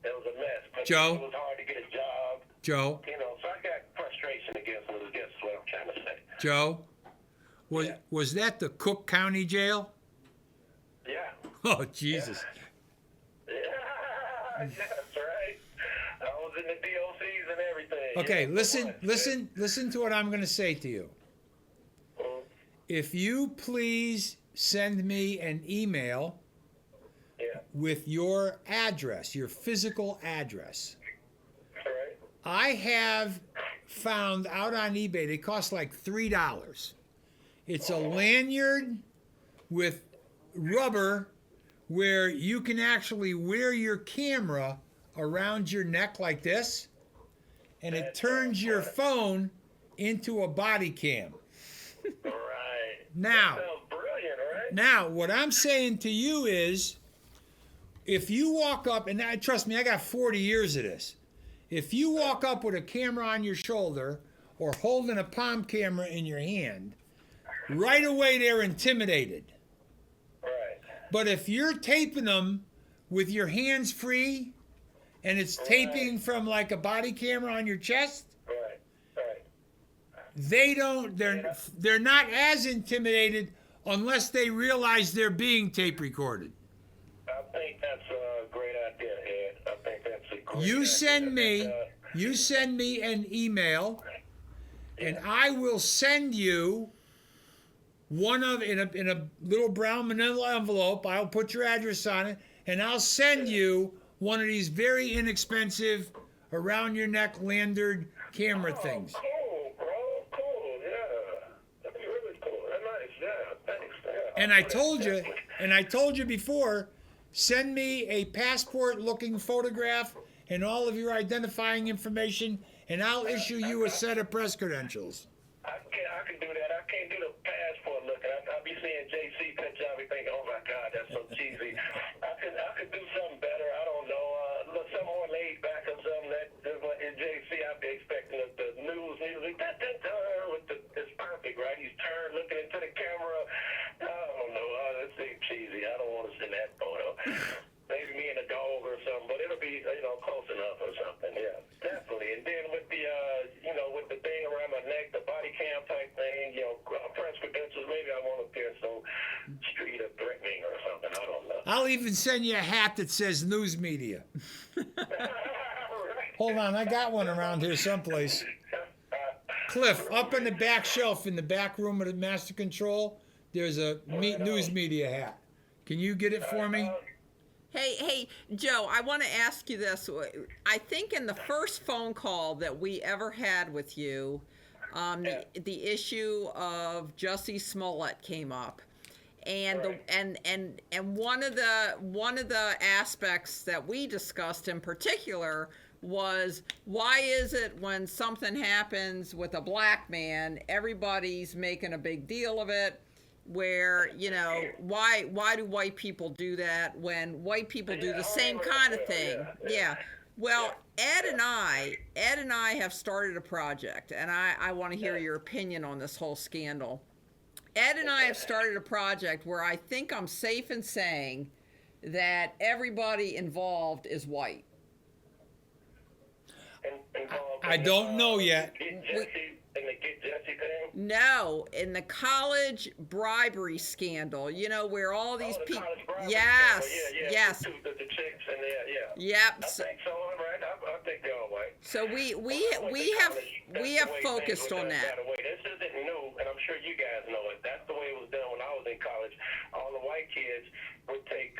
a mess. But Joe? It was hard to get a job. Joe? So I got frustration against them, I guess is what I'm trying to say. Joe? Was that the Cook County Jail? Yeah. Oh, Jesus. Yeah, that's right. I was in the DOCs and everything. Okay, Yeah, listen to what I'm going to say to you. If you please send me an email Yeah. with your address, your physical address. Right. I have found out on eBay, they cost like $3. It's a lanyard with rubber where you can actually wear your camera around your neck like this, and it turns your phone into a body cam. Right. Now, That sounds brilliant, right? Now, what I'm saying to you is, if you walk up, and trust me, I got 40 years of this. If you walk up with a camera on your shoulder or holding a palm camera in your hand, right away they're intimidated. Right. But if you're taping them with your hands free and it's taping from like a body camera on your chest, they're not as intimidated unless they realize they're being tape recorded. I think that's a great idea, Ed. I think that's a great You idea. send me an email, and I will send you in a little brown manila envelope. I'll put your address on it, and I'll send you one of these very inexpensive around your neck lanyard camera things. Cool, bro. Cool, yeah. That'd be really cool. That's nice, yeah. Thanks. Yeah. And I told you before, send me a passport-looking photograph and all of your identifying information, and I'll issue you a set of press credentials. I can do that. I can't do the passport looking. I'll be seeing JC picture. I'll be thinking, oh my God, that's so cheesy. I could do something better. I don't know. Something more laid back or something. That in JC, I'd be expecting the news music. It's perfect, right? He's turned, looking into the camera. I don't know. That's cheesy. I don't want to send that photo. Maybe me and a dog or something, but it'll be close enough or something. Yeah, definitely. And then with the with the thing around my neck, the body cam type thing, press credentials. Maybe I won't appear so street or threatening or something. I don't know. I'll even send you a hat that says news media. Hold on, I got one around here someplace. Cliff, up on the back shelf in the back room of the master control, there's a news media hat. Can you get it for me? Hey, Joe, I want to ask you this. I think in the first phone call that we ever had with you, the issue of Jussie Smollett came up. And one of the aspects that we discussed in particular was, why is it when something happens with a black man, everybody's making a big deal of it? Where, why do white people do that when white people do the same kind of thing? Yeah. Well, Ed and I have started a project, and I want to hear your opinion on this whole scandal. Ed and I have started a project where I think I'm safe in saying that everybody involved is white. I don't know yet. Get Jesse thing? No, in the college bribery scandal, you know, where all these the people. college bribery Yes, scandal. Yeah. yes. The chicks and yeah. Yep. I think so, all right. I think they're all white. So we have That's the way focused things were on done, that. by the way. This isn't new, and I'm sure you guys know it. That's the way it was done when I was in college. All the white kids would take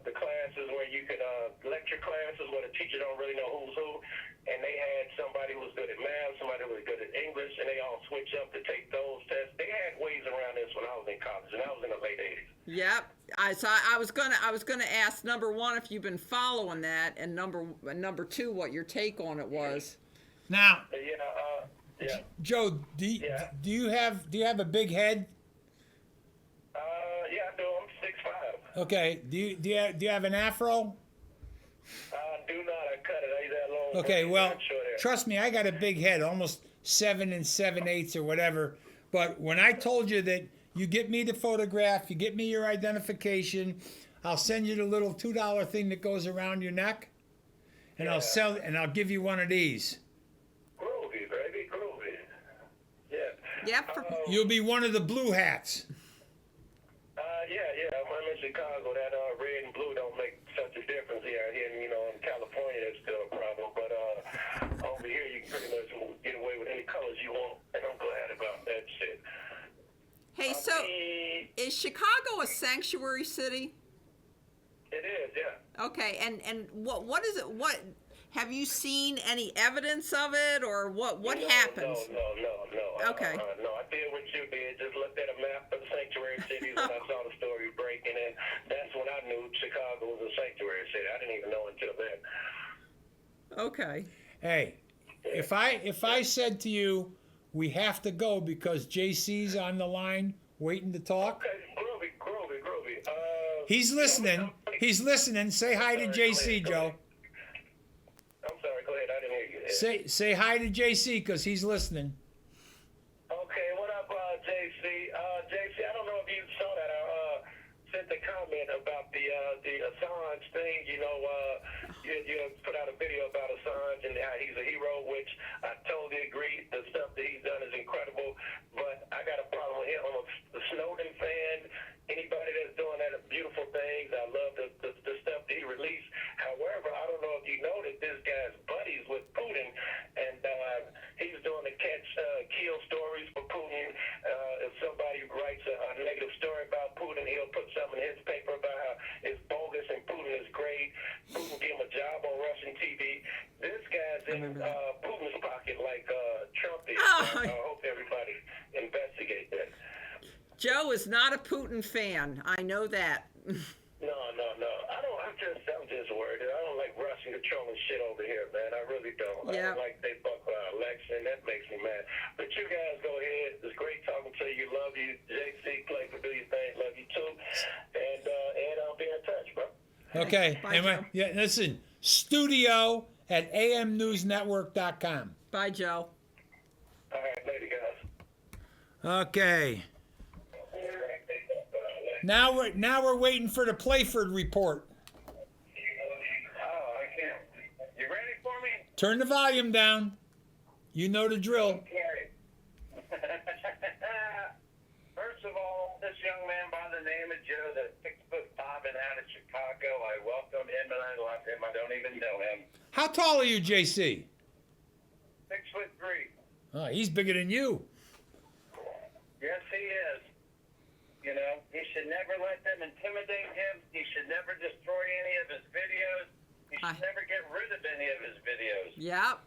the classes where you could lecture classes where the teacher don't really know who's who, and they had somebody who was good at math, somebody who was good at English, and they all switch up to take those tests. They had ways around this when I was in college, and that was in the late '80s. Yep. I was gonna ask, number one, if you've been following that, and number two, what your take on it was. Now, Yeah. Joe, do you have a big head? Yeah, I do. I'm 6'5". Okay. Do you have an afro? I do not. I cut it. I use that long. Okay. Well, short hair. trust me, I got a big head, almost 7 7/8 or whatever. But when I told you that you get me the photograph, you get me your identification, I'll send you the little $2 thing that goes around your neck, and I'll give you one of these. Groovy, baby, groovy. Yeah. Yep. You'll be one of the blue hats. Yeah. I'm in Chicago. That red and blue don't make such a difference here. In California, that's still a problem. But over here, you can pretty much get away with any colors you want, and I'm glad about that shit. Hey, so is Chicago a sanctuary city? It is, yeah. Okay, and what is it? What have you seen any evidence of it, or what happens? No. Okay. No, I did what you did. Just looked at a map of the sanctuary cities when I saw the story breaking, and that's when I knew Chicago was a sanctuary city. I didn't even know until then. Okay. Hey, if I said to you, we have to go because JC's on the line waiting to talk. Okay, groovy. He's listening. Say hi to JC, Joe. I'm sorry, go ahead. I didn't hear you. Say hi to JC because he's listening. Okay, what up, JC? JC, I don't know if you saw that. I sent a comment about the Assange thing. You put out a video about Assange and how he's a hero, which I totally agree. The stuff that he's done is incredible, but I got a problem with him. I'm a Snowden fan. Anybody that's doing that beautiful things, I love the stuff that he released. However, I don't know if you know that this guy's buddies with Putin, and he's doing the kill stories for Putin. If somebody writes a negative story about Putin, he'll put something in his paper about how it's bogus and Putin is great. Putin gave him a job on Russian TV. This guy's in Putin's pocket like Trump is. Oh. I hope everybody investigate that. Joe is not a Putin fan. I know that. No. I'm just worried. I don't like Russian controlling shit over here, man. I really don't. Yeah. I don't like they fuck with our election. That makes me mad. But you guys go ahead. It's great talking to you. Love you. JC, play for do your thing. Love you too. And Ed, I'll be in touch, bro. Okay. Bye, Joe. Listen, studio at amnewsnetwork.com. Bye, Joe. All right, later, guys. Okay. Now we're waiting for the Playford report. Oh, I can't. You ready for me? Turn the volume down. You know the drill. Okay. First of all, this young man by the name of Joe, that's 6'5" and out of Chicago, I welcome him and I love him. I don't even know him. How tall are you, JC? 6'3". Oh, he's bigger than you. Yes, he is. He should never let them intimidate him. He should never destroy any of his videos. He should never get rid of any of his videos.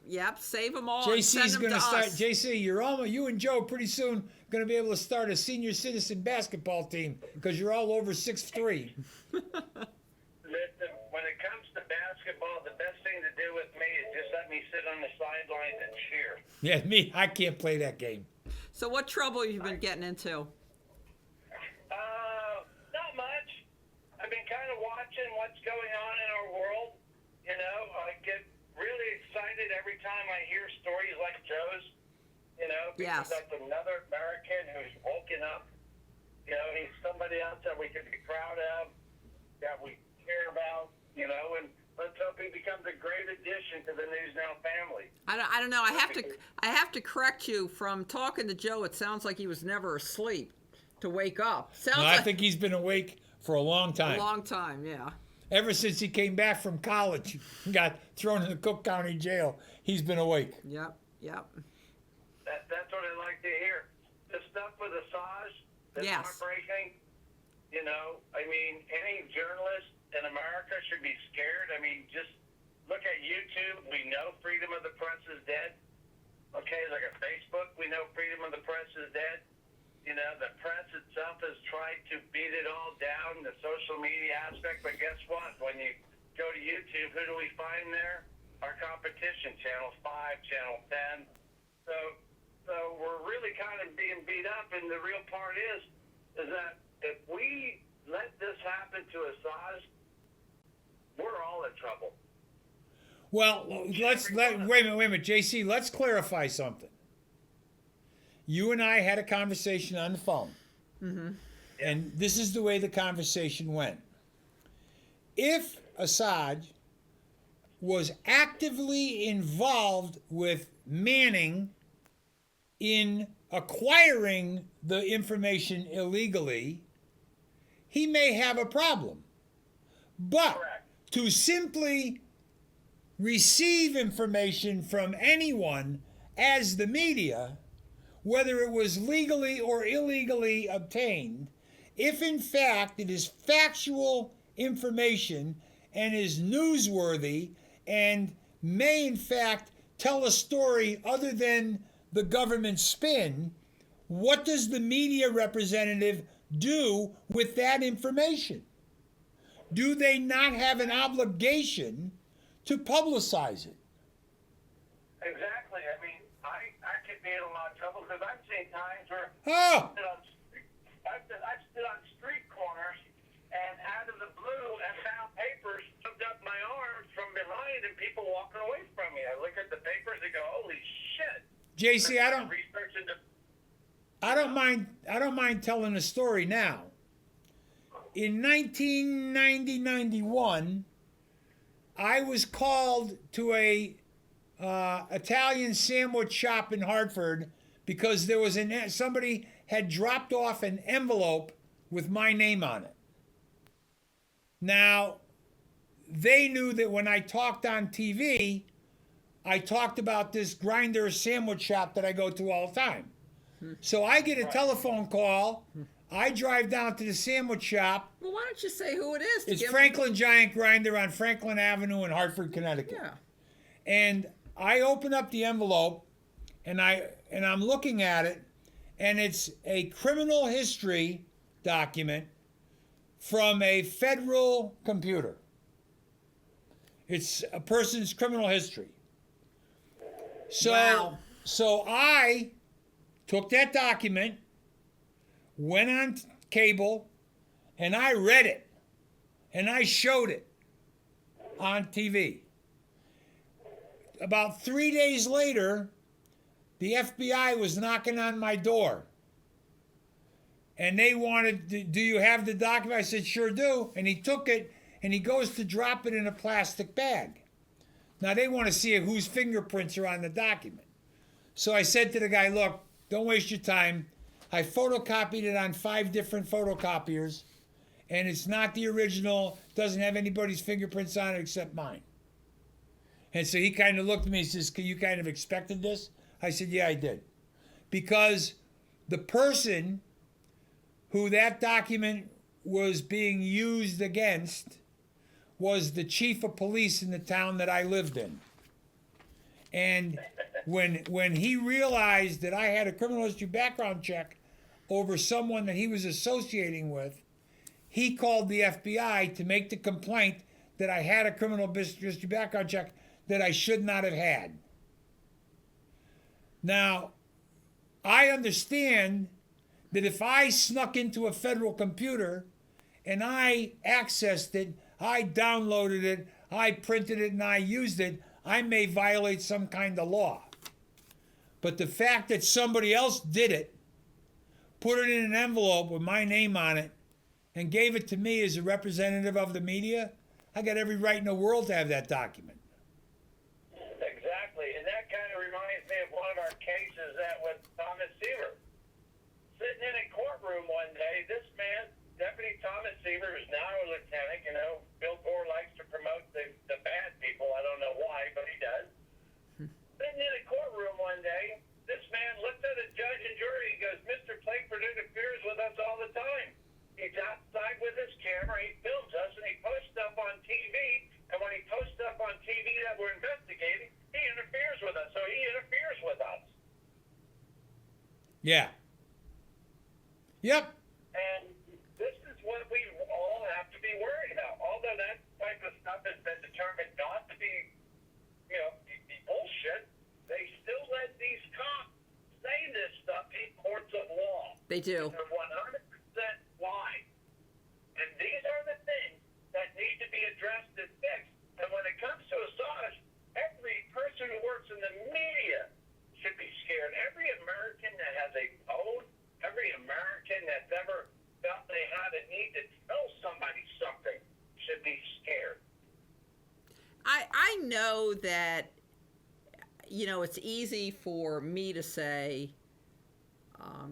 Yep. Save them all. JC's and send them going to to start. us. JC, you and Joe pretty soon going to be able to start a senior citizen basketball team because you're all over 6'3". Listen, when it comes to basketball, the best thing to do with me is just let me sit on the sidelines and cheer. Yeah, me, I can't play that game. So what trouble have you been getting into? Not much. I've been kind of watching what's going on in our world. I get excited every time I hear stories like Joe's, Yes. because that's another American who's woken up. He's somebody else that we can be proud of, that we care about, and let's hope he becomes a great addition to the News Now family. I don't know. I have to correct you. From talking to Joe, it sounds like he was never asleep to wake up. Sounds No, I like think he's been awake for a long a time. long time. Yeah. Ever since he came back from college and got thrown in the Cook County Jail, he's been awake. Yep. Yep. That's what I like to hear. The stuff with Assange, that's Yes. heartbreaking. Any journalist in America should be scared. Just look at YouTube. We know freedom of the press is dead. Okay, like at Facebook, we know freedom of the press is dead. The press itself has tried to beat it all down, the social media aspect, but guess what? When you go to YouTube, who do we find there? Our competition, Channel 5, Channel 10. So we're really kind of being beat up, and the real part is that if we let this happen to Assange, we're all in trouble. Well, wait a minute, JC, let's clarify something. You and I had a conversation on the phone. Mm-hmm. And this is the way the conversation went. If Assange was actively involved with Manning in acquiring the information illegally, he may have a problem. But Correct. to simply receive information from anyone as the media, whether it was legally or illegally obtained, if in fact it is factual information and is newsworthy and may in fact tell a story other than the government spin, what does the media representative do with that information? Do they not have an obligation to publicize it? Exactly. I could be in a lot of trouble because I've seen times where Oh, I've stood on street corners and out of the blue and found papers shoved up my arms from behind and people walking away from me. I look at the papers and go, holy shit. JC, I don't mind telling a story now. In 1990-91, I was called to a Italian sandwich shop in Hartford because there was somebody had dropped off an envelope with my name on it. Now, they knew that when I talked on TV, I talked about this grinder sandwich shop that I go to all the time. So I get a telephone call. I drive down to the sandwich shop. Well, why don't you say who it is? It's Franklin Giant Grinder on Franklin Avenue in Hartford, Connecticut. Yeah. And I open up the envelope, and I'm looking at it, and it's a criminal history document from a federal computer. It's a person's criminal history. So, Wow. so I took that document, went on cable, and I read it, and I showed it on TV. About 3 days later, the FBI was knocking on my door. And they wanted, do you have the document? I said, sure do. And he took it, and he goes to drop it in a plastic bag. Now, they want to see whose fingerprints are on the document. So I said to the guy, look, don't waste your time. I photocopied it on 5 different photocopiers, and it's not the original, doesn't have anybody's fingerprints on it except mine. And so he kind of looked at me and says, you kind of expected this? I said, yeah, I did. Because the person who that document was being used against was the chief of police in the town that I lived in. And when he realized that I had a criminal history background check over someone that he was associating with, he called the FBI to make the complaint that I had a criminal history background check that I should not have had. Now, I understand that if I snuck into a federal computer and I accessed it, I downloaded it, I printed it, and I used it, I may violate some kind of law. But the fact that somebody else did it, put it in an envelope with my name on it, and gave it to me as a representative of the media, I got every right in the world to have that document. Exactly, and that kind of reminds me of one of our cases that with Thomas Seaver. Sitting in a courtroom one day, this man, Deputy Thomas Seaver, who's now a lieutenant, Bill Gore likes to promote the bad people. I don't know why, but he does. Sitting in a courtroom one day, this man looked at a judge and jury. He goes, Mr. Plakeford interferes with us all the time. He's outside with his camera, he films us, and he posts stuff on TV. And when he posts stuff on TV that we're investigating, he interferes with us. So he interferes with us. Yeah. Yep. And this is what we all have to be worried about. Although that type of stuff has been determined not to be, be bullshit, they still let these cops say this stuff in courts of law. They do. They're 100% why. And these are the things that need to be addressed and fixed. And when it comes to Assange, every person who works in the media should be scared. Every American that has a phone, every American that's ever felt they had a need to tell somebody something should be scared. I know that, it's easy for me to say,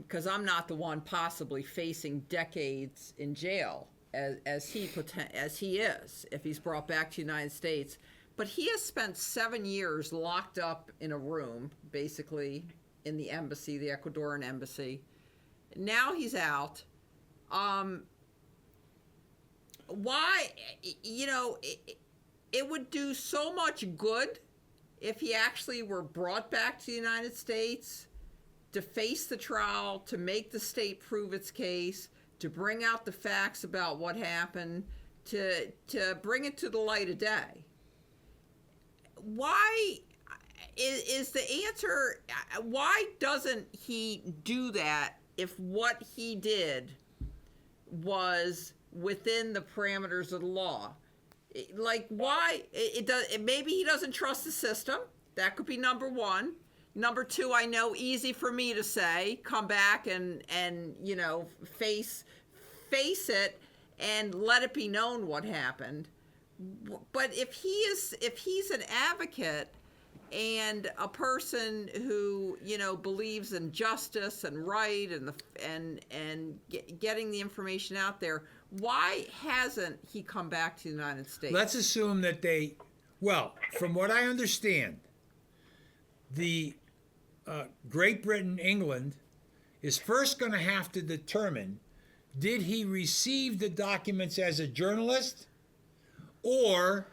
because I'm not the one possibly facing decades in jail as he is if he's brought back to the United States. But he has spent 7 years locked up in a room, basically, in the embassy, the Ecuadorian embassy. Now he's out. Why, it would do so much good if he actually were brought back to the United States to face the trial, to make the state prove its case, to bring out the facts about what happened, to bring it to the light of day. Why is the answer, why doesn't he do that if what he did was within the parameters of the law? Like, why? Maybe he doesn't trust the system. That could be number one. Number two, I know, easy for me to say, come back and face it and let it be known what happened. But if he's an advocate and a person who believes in justice and right and getting the information out there, why hasn't he come back to the United States? Let's assume that from what I understand, the Great Britain, England, is first going to have to determine, did he receive the documents as a journalist, or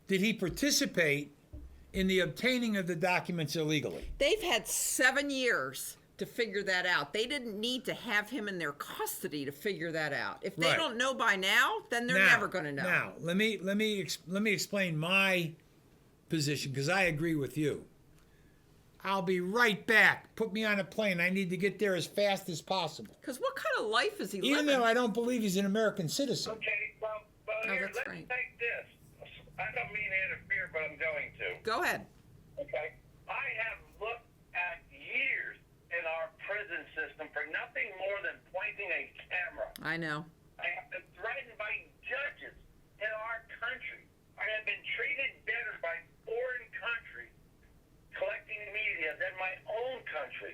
did he participate in the obtaining of the documents illegally? They've had 7 years to figure that out. They didn't need to have him in their custody to figure that out. If they don't know by now, then they're never going to know. Now, let me explain my position, because I agree with you. I'll be right back. Put me on a plane. I need to get there as fast as possible. Because what kind of life is he living? Even though I don't believe he's an American citizen. Okay, well here, let's take this. I don't mean to interfere, but I'm going to. Go ahead. Okay. I have looked at years in our prison system for nothing more than pointing a camera. I know. I have been threatened by judges in our country. I have been treated better by foreign countries collecting media than my own country.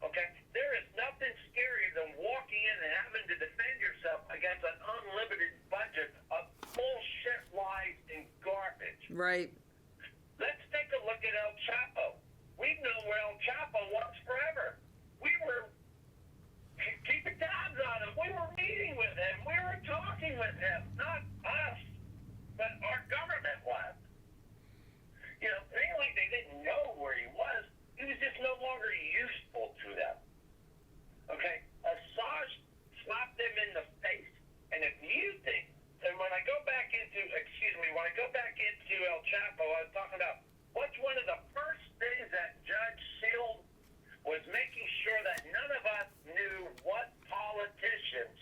Okay? There is nothing scarier than walking in and having to defend yourself against an unlimited budget of bullshit lies and garbage. Right. Let's take a look at El Chapo. We've known where El Chapo was forever. We were keeping tabs on him. We were meeting with him. We were talking with him. Not us, but our government was. They like they didn't know where he was. He was just no longer useful to them. Okay? Assange slapped them in the face. And if you think, and when I go back into El Chapo, I was talking about what's one of the first things that Judge Sealed was making sure that none of us knew what politicians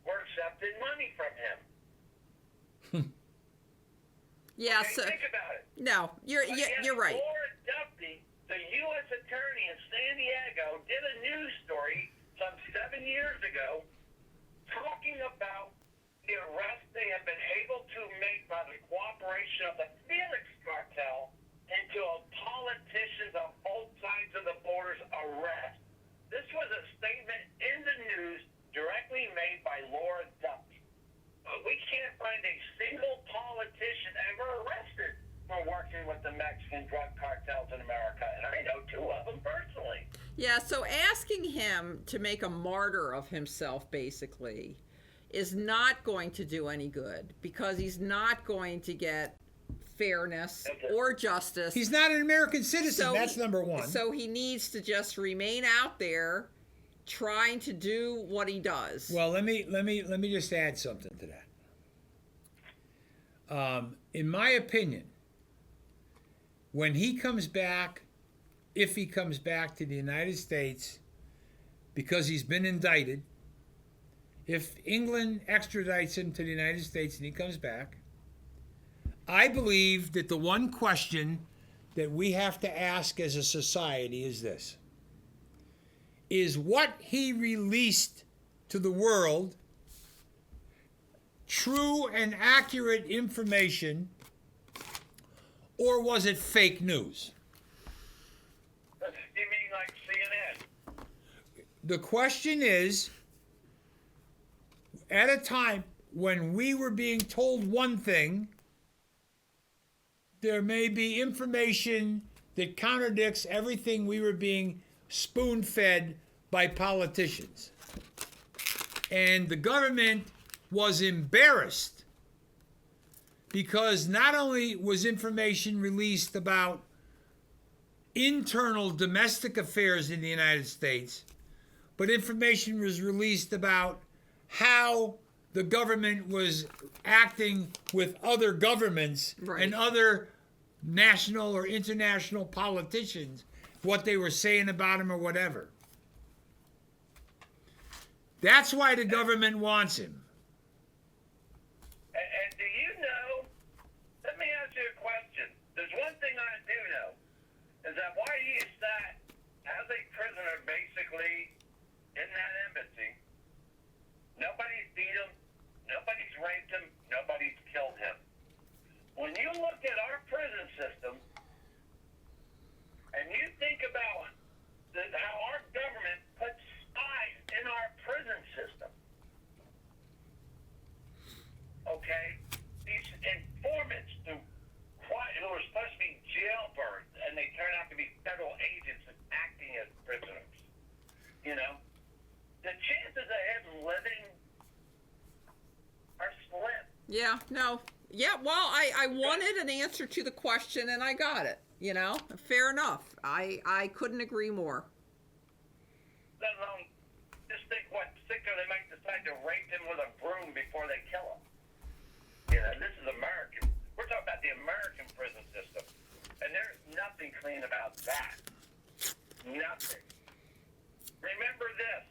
were accepting money from him. Yeah, Okay, so think about it. no, you're But yet you're right. Laura Duffy, the U.S. attorney in San Diego, did a news story some 7 years ago talking about the arrest they have been able to make by the cooperation of the Felix cartel into a politicians on both sides of the border's arrest. This was a statement in the news directly made by Laura Duffy. But we can't find a single politician ever arrested for working with the Mexican drug cartels in America, and I know 2 of them personally. Yeah, so asking him to make a martyr of himself basically is not going to do any good because he's not going to get fairness or justice. He's not an American citizen. That's number one. So he needs to just remain out there trying to do what he does. Well, let me just add something to that. In my opinion, when he comes back, if he comes back to the United States, because he's been indicted, if England extradites him to the United States and he comes back, I believe that the one question that we have to ask as a society is this: is what he released to the world true and accurate information, or was it fake news? You mean like CNN? The question is, at a time when we were being told one thing, there may be information that contradicts everything we were being spoon-fed by politicians. And the government was embarrassed because not only was information released about internal domestic affairs in the United States, but information was released about how the government was acting with other governments and other national or international politicians, what they were saying about him or whatever. That's why the government wants him. And do you know, let me ask you a question. There's one thing I do know, is that while he sat as a prisoner basically in that embassy, nobody's beat him, nobody's raped him, nobody's killed him. When you look at our prison system, and you think about how our government puts spies in our prison system, okay? These informants who are supposed to be jailbirds, and they turn out to be federal agents acting as prisoners, you know? The chances of him living are slim. Yeah, no. Yeah, well, I wanted an answer to the question and I got it, you know? Fair enough. I couldn't agree more. Let alone, just think what sicker they might decide to rape him with a broom before they kill him. You know, this is American. We're talking about the American prison system. And there's nothing clean about that. Nothing. Remember this.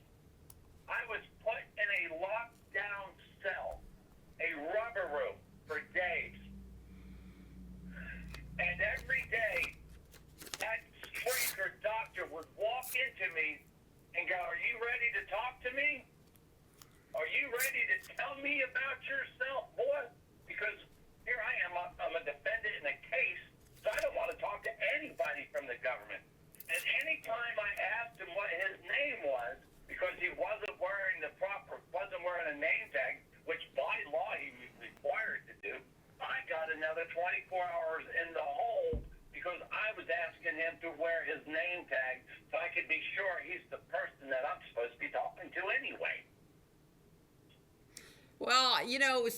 I was put in a lockdown cell, a rubber room, for days. And every day, that streaker doctor would walk into me and go, "Are you ready to talk to me? Are you ready to tell me about yourself, boy? Because here I am, I'm a defendant in a case, so I don't want to talk to anybody from the government." And anytime I asked him what his name was, because he wasn't wearing a name tag, which by law he was required to do, I got another 24 hours in the hole because I was asking him to wear his name tag so I could be sure he's the person that I'm supposed to be talking to anyway. Well, you know,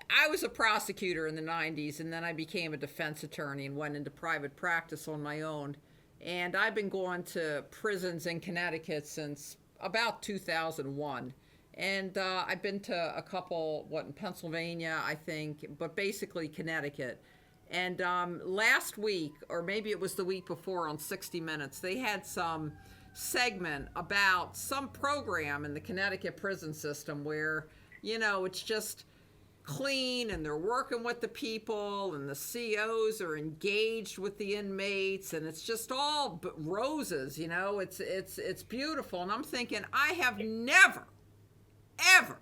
I was a prosecutor in the 90s, and then I became a defense attorney and went into private practice on my own. And I've been going to prisons in Connecticut since about 2001. And I've been to a couple, in Pennsylvania, I think, but basically Connecticut. And last week, or maybe it was the week before on 60 Minutes, they had some segment about some program in the Connecticut prison system where, you know, it's just clean and they're working with the people and the COs are engaged with the inmates and it's just all roses, you know, it's beautiful. And I'm thinking, I have never, ever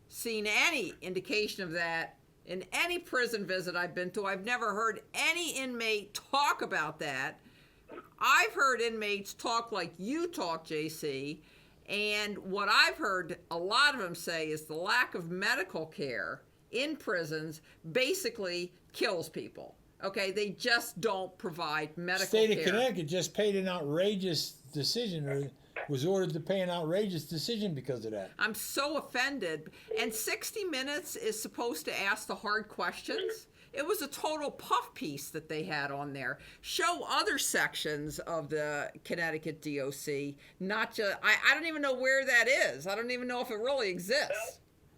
seen any indication of that in any prison visit I've been to. I've never heard any inmate talk about that. I've heard inmates talk like you talk, JC, and what I've heard a lot of them say is the lack of medical care in prisons basically kills people. Okay, they just don't provide medical care. State of Connecticut just paid an outrageous decision, or was ordered to pay an outrageous decision because of that. I'm so offended. And 60 Minutes is supposed to ask the hard questions. It was a total puff piece that they had on there. Show other sections of the Connecticut DOC, not just, I don't even know where that is. I don't even know if it really exists.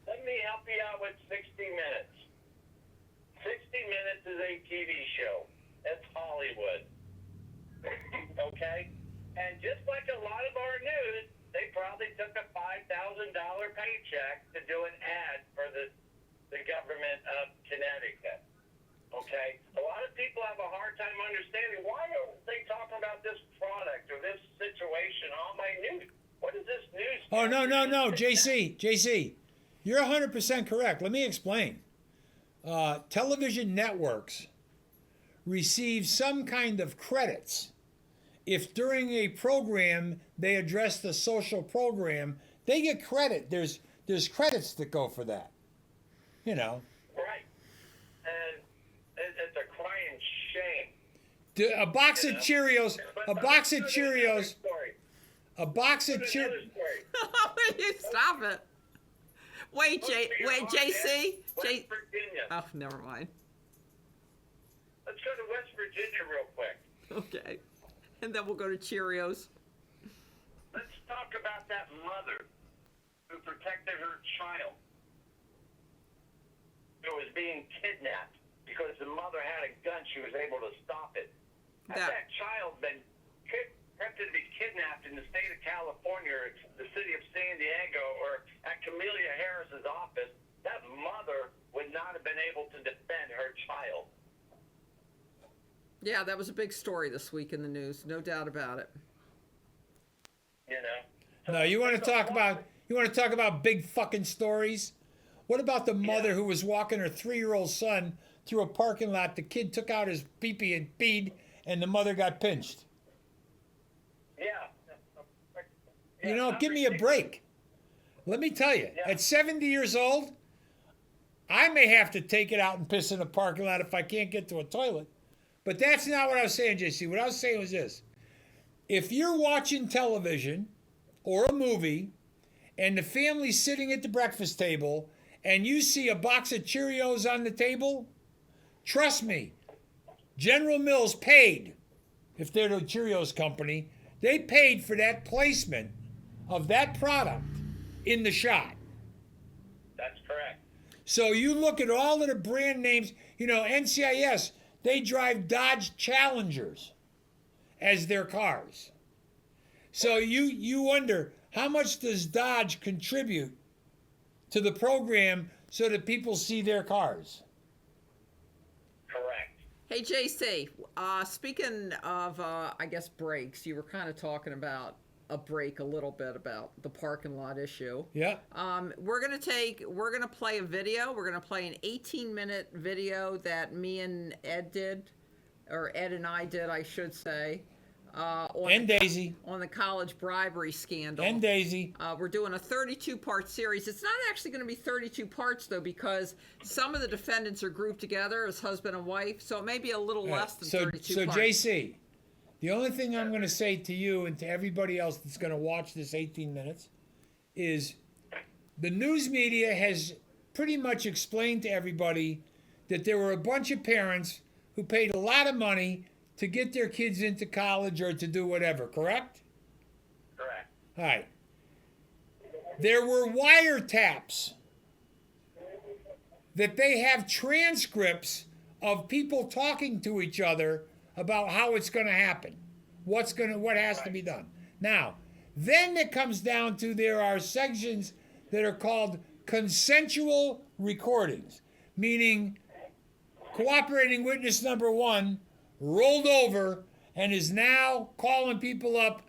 Well, let me help you out with 60 Minutes. 60 Minutes is a TV show. It's Hollywood. Okay? And just like a lot of our news, they probably took a $5,000 paycheck to do an ad for the government of Connecticut. Okay? A lot of people have a hard time understanding why are they talking about this product or this situation on my news? What is this news? Oh, no, JC, you're 100% correct. Let me explain. Television networks receive some kind of credits if during a program they address the social program. They get credit. There's credits that go for that. You know. Right. And it's a crying shame. A box of Cheerios. But A box of another Cheerios. story. A box of Another Cheerios. story. Will you stop it? Wait, JC. West Virginia. Oh, never mind. Let's go to West Virginia real quick. Okay. And then we'll go to Cheerios. Let's talk about that mother who protected her child who was being kidnapped because the mother had a gun. She was able to stop it. Had that child been attempted to be kidnapped in the state of California, or the city of San Diego, or at Camelia Harris's office, that mother would not have been able to defend her child. Yeah, that was a big story this week in the news, no doubt about it. You know. No, you want to talk about big fucking stories? What about the mother who was walking her 3-year-old son through a parking lot? The kid took out his pee-pee and peed, and the mother got pinched. Yeah. You know, give me a break. Let me tell you, at 70 years old, I may have to take it out and piss in a parking lot if I can't get to a toilet. But that's not what I was saying, JC. What I was saying was this. If you're watching television or a movie and the family's sitting at the breakfast table and you see a box of Cheerios on the table, trust me, General Mills paid, if they're the Cheerios company, they paid for that placement of that product in the shot. That's correct. So you look at all of the brand names, you know, NCIS, they drive Dodge Challengers as their cars. So you wonder, how much does Dodge contribute to the program so that people see their cars? Correct. Hey, JC, speaking of, I guess, breaks, you were kind of talking about a break a little bit about the parking lot issue. Yeah. We're gonna play a video. We're gonna play an 18-minute video that me and Ed did, or Ed and I did, I should say. Daisy. On the college bribery scandal. And Daisy. We're doing a 32-part series. It's not actually going to be 32 parts, though, because some of the defendants are grouped together as husband and wife, so it may be a little less than 32 so parts. JC, the only thing I'm going to say to you and to everybody else that's going to watch this 18 minutes is the news media has pretty much explained to everybody that there were a bunch of parents who paid a lot of money to get their kids into college or to do whatever, correct? Correct. All right. There were wiretaps that they have transcripts of people talking to each other about how it's going to happen, what has to be done. Now, then it comes down to there are sections that are called consensual recordings. meaning cooperating witness number 1 rolled over and is now calling people up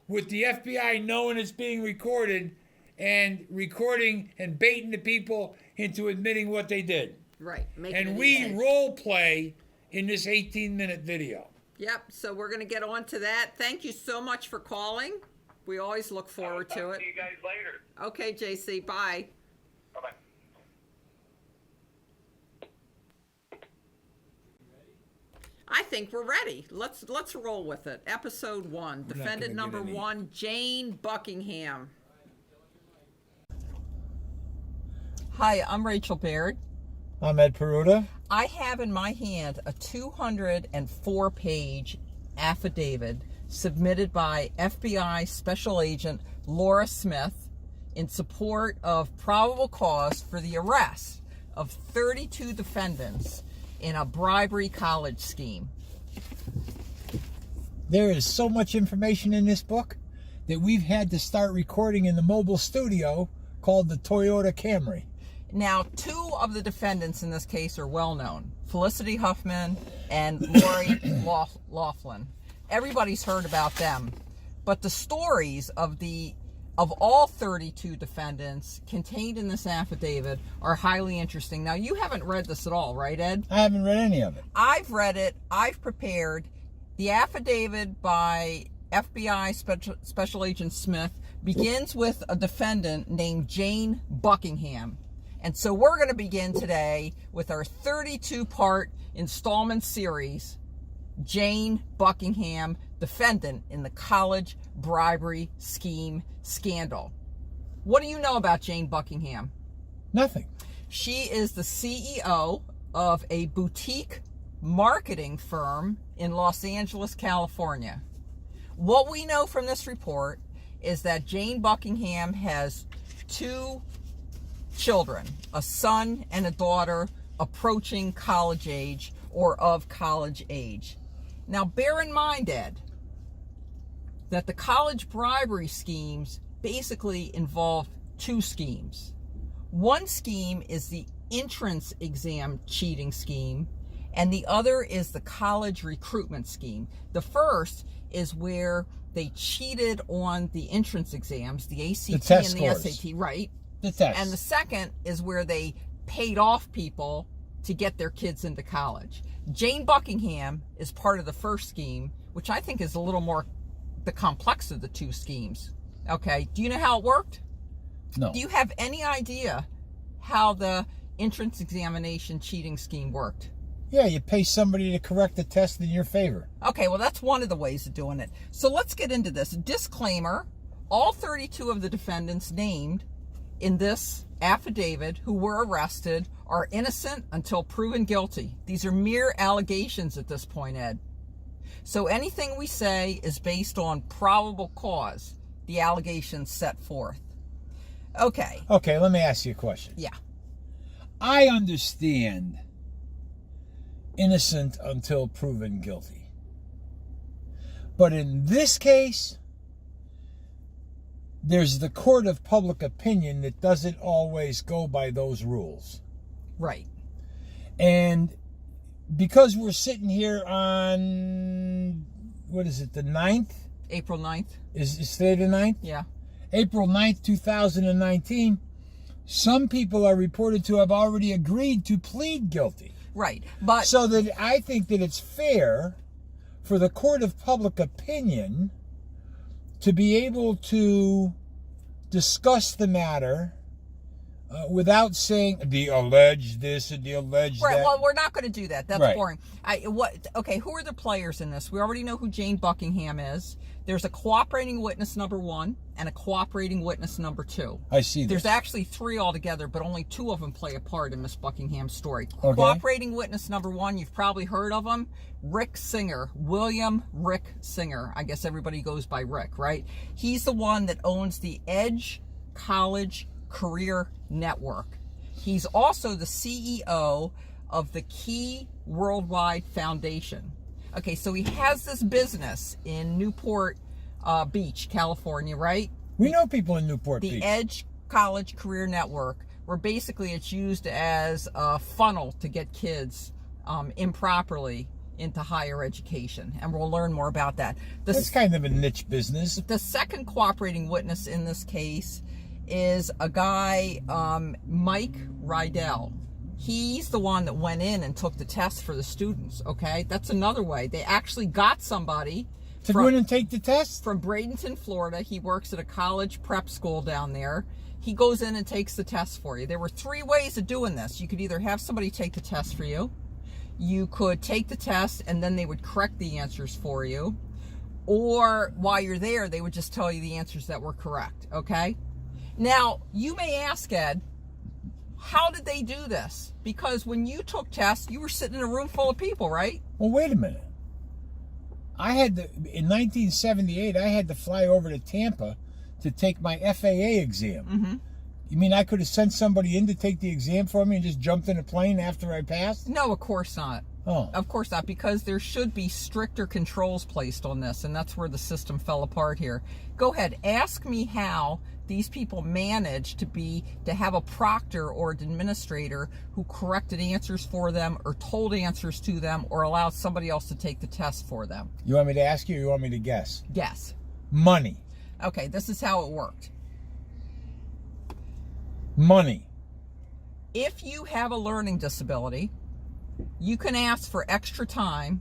with the FBI knowing it's being recorded and recording and baiting the people into admitting what they did. Right. And we role play in this 18-minute video. Yep. So we're going to get on to that. Thank you so much for calling. We always look forward to it. See you guys later. Okay, JC. Bye. Bye-bye. I think we're ready. Let's roll with it. Episode 1. Defendant number 1, Jane Buckingham. Hi, I'm Rachel Baird. I'm Ed Peruta. I have in my hand a 204-page affidavit submitted by FBI Special Agent Laura Smith in support of probable cause for the arrest of 32 defendants in a bribery college scheme. There is so much information in this book that we've had to start recording in the mobile studio called the Toyota Camry. Now, 2 of the defendants in this case are well known, Felicity Huffman and Lori Laughlin. Everybody's heard about them, but the stories of all 32 defendants contained in this affidavit are highly interesting. Now, you haven't read this at all, right, Ed? I haven't read any of it. I've read it. I've prepared. The affidavit by FBI Special Agent Smith begins with a defendant named Jane Buckingham. And so we're going to begin today with our 32-part installment series, Jane Buckingham, defendant in the college bribery scheme scandal. What do you know about Jane Buckingham? Nothing. She is the CEO of a boutique marketing firm in Los Angeles, California. What we know from this report is that Jane Buckingham has 2 children, a son and a daughter approaching college age or of college age. Now, bear in mind, Ed, that the college bribery schemes basically involve 2 schemes. One scheme is the entrance exam cheating scheme, and the other is the college recruitment scheme. The first is where they cheated on the entrance exams, the ACT and the SAT, right? The test. And the second is where they paid off people to get their kids into college. Jane Buckingham is part of the first scheme, which I think is a little more the complex of the 2 schemes. Okay, do you know how it worked? No. Do you have any idea how the entrance examination cheating scheme worked? Yeah, you pay somebody to correct the test in your favor. Okay, well, that's one of the ways of doing it. So let's get into this. Disclaimer, all 32 of the defendants named in this affidavit who were arrested are innocent until proven guilty. These are mere allegations at this point, Ed. So anything we say is based on probable cause, the allegations set forth. Okay. Okay, let me ask you a question. Yeah. I understand innocent until proven guilty. But in this case, there's the court of public opinion that doesn't always go by those rules. Right. And because we're sitting here on, what is it, the 9th? April 9th. Is today the 9th? Yeah. April 9th, 2019, some people are reported to have already agreed to plead guilty. Right. But So that I think that it's fair for the court of public opinion to be able to discuss the matter without saying the alleged this and the alleged right, that. well, we're not going to do that. That's Right. boring. Okay, who are the players in this? We already know who Jane Buckingham is. There's a cooperating witness number 1 and a cooperating witness number 2. I see this. There's actually 3 altogether, but only 2 of them play a part in Miss Buckingham's story. Okay. Cooperating witness number 1, you've probably heard of him, Rick Singer, William Rick Singer. I guess everybody goes by Rick, right? He's the one that owns the Edge College Career Network. He's also the CEO of the Key Worldwide Foundation. Okay, so he has this business in Newport Beach, California, right? We know people in Newport The Beach. Edge College Career Network, where basically it's used as a funnel to get kids improperly into higher education. And we'll learn more about that. That's kind of a niche business. The second cooperating witness in this case is a guy, Mike Rydell. He's the one that went in and took the test for the students, okay? That's another way. They actually got somebody to go in and take the test? From Bradenton, Florida. He works at a college prep school down there. He goes in and takes the test for you. There were 3 ways of doing this. You could either have somebody take the test for you, you could take the test and then they would correct the answers for you, or while you're there, they would just tell you the answers that were correct, okay? Now, you may ask, Ed, how did they do this? Because when you took tests, you were sitting in a room full of people, right? Well, wait a minute. In 1978, I had to fly over to Tampa to take my FAA exam. Mm-hmm. You mean I could have sent somebody in to take the exam for me and just jumped in a plane after I passed? No, of course not. Oh. Of course not, because there should be stricter controls placed on this, and that's where the system fell apart here. Go ahead, ask me how these people managed to have a proctor or an administrator who corrected answers for them or told answers to them or allowed somebody else to take the test for them. You want me to ask you or you want me to guess? Guess. Money. Okay, this is how it worked. Money. If you have a learning disability, you can ask for extra time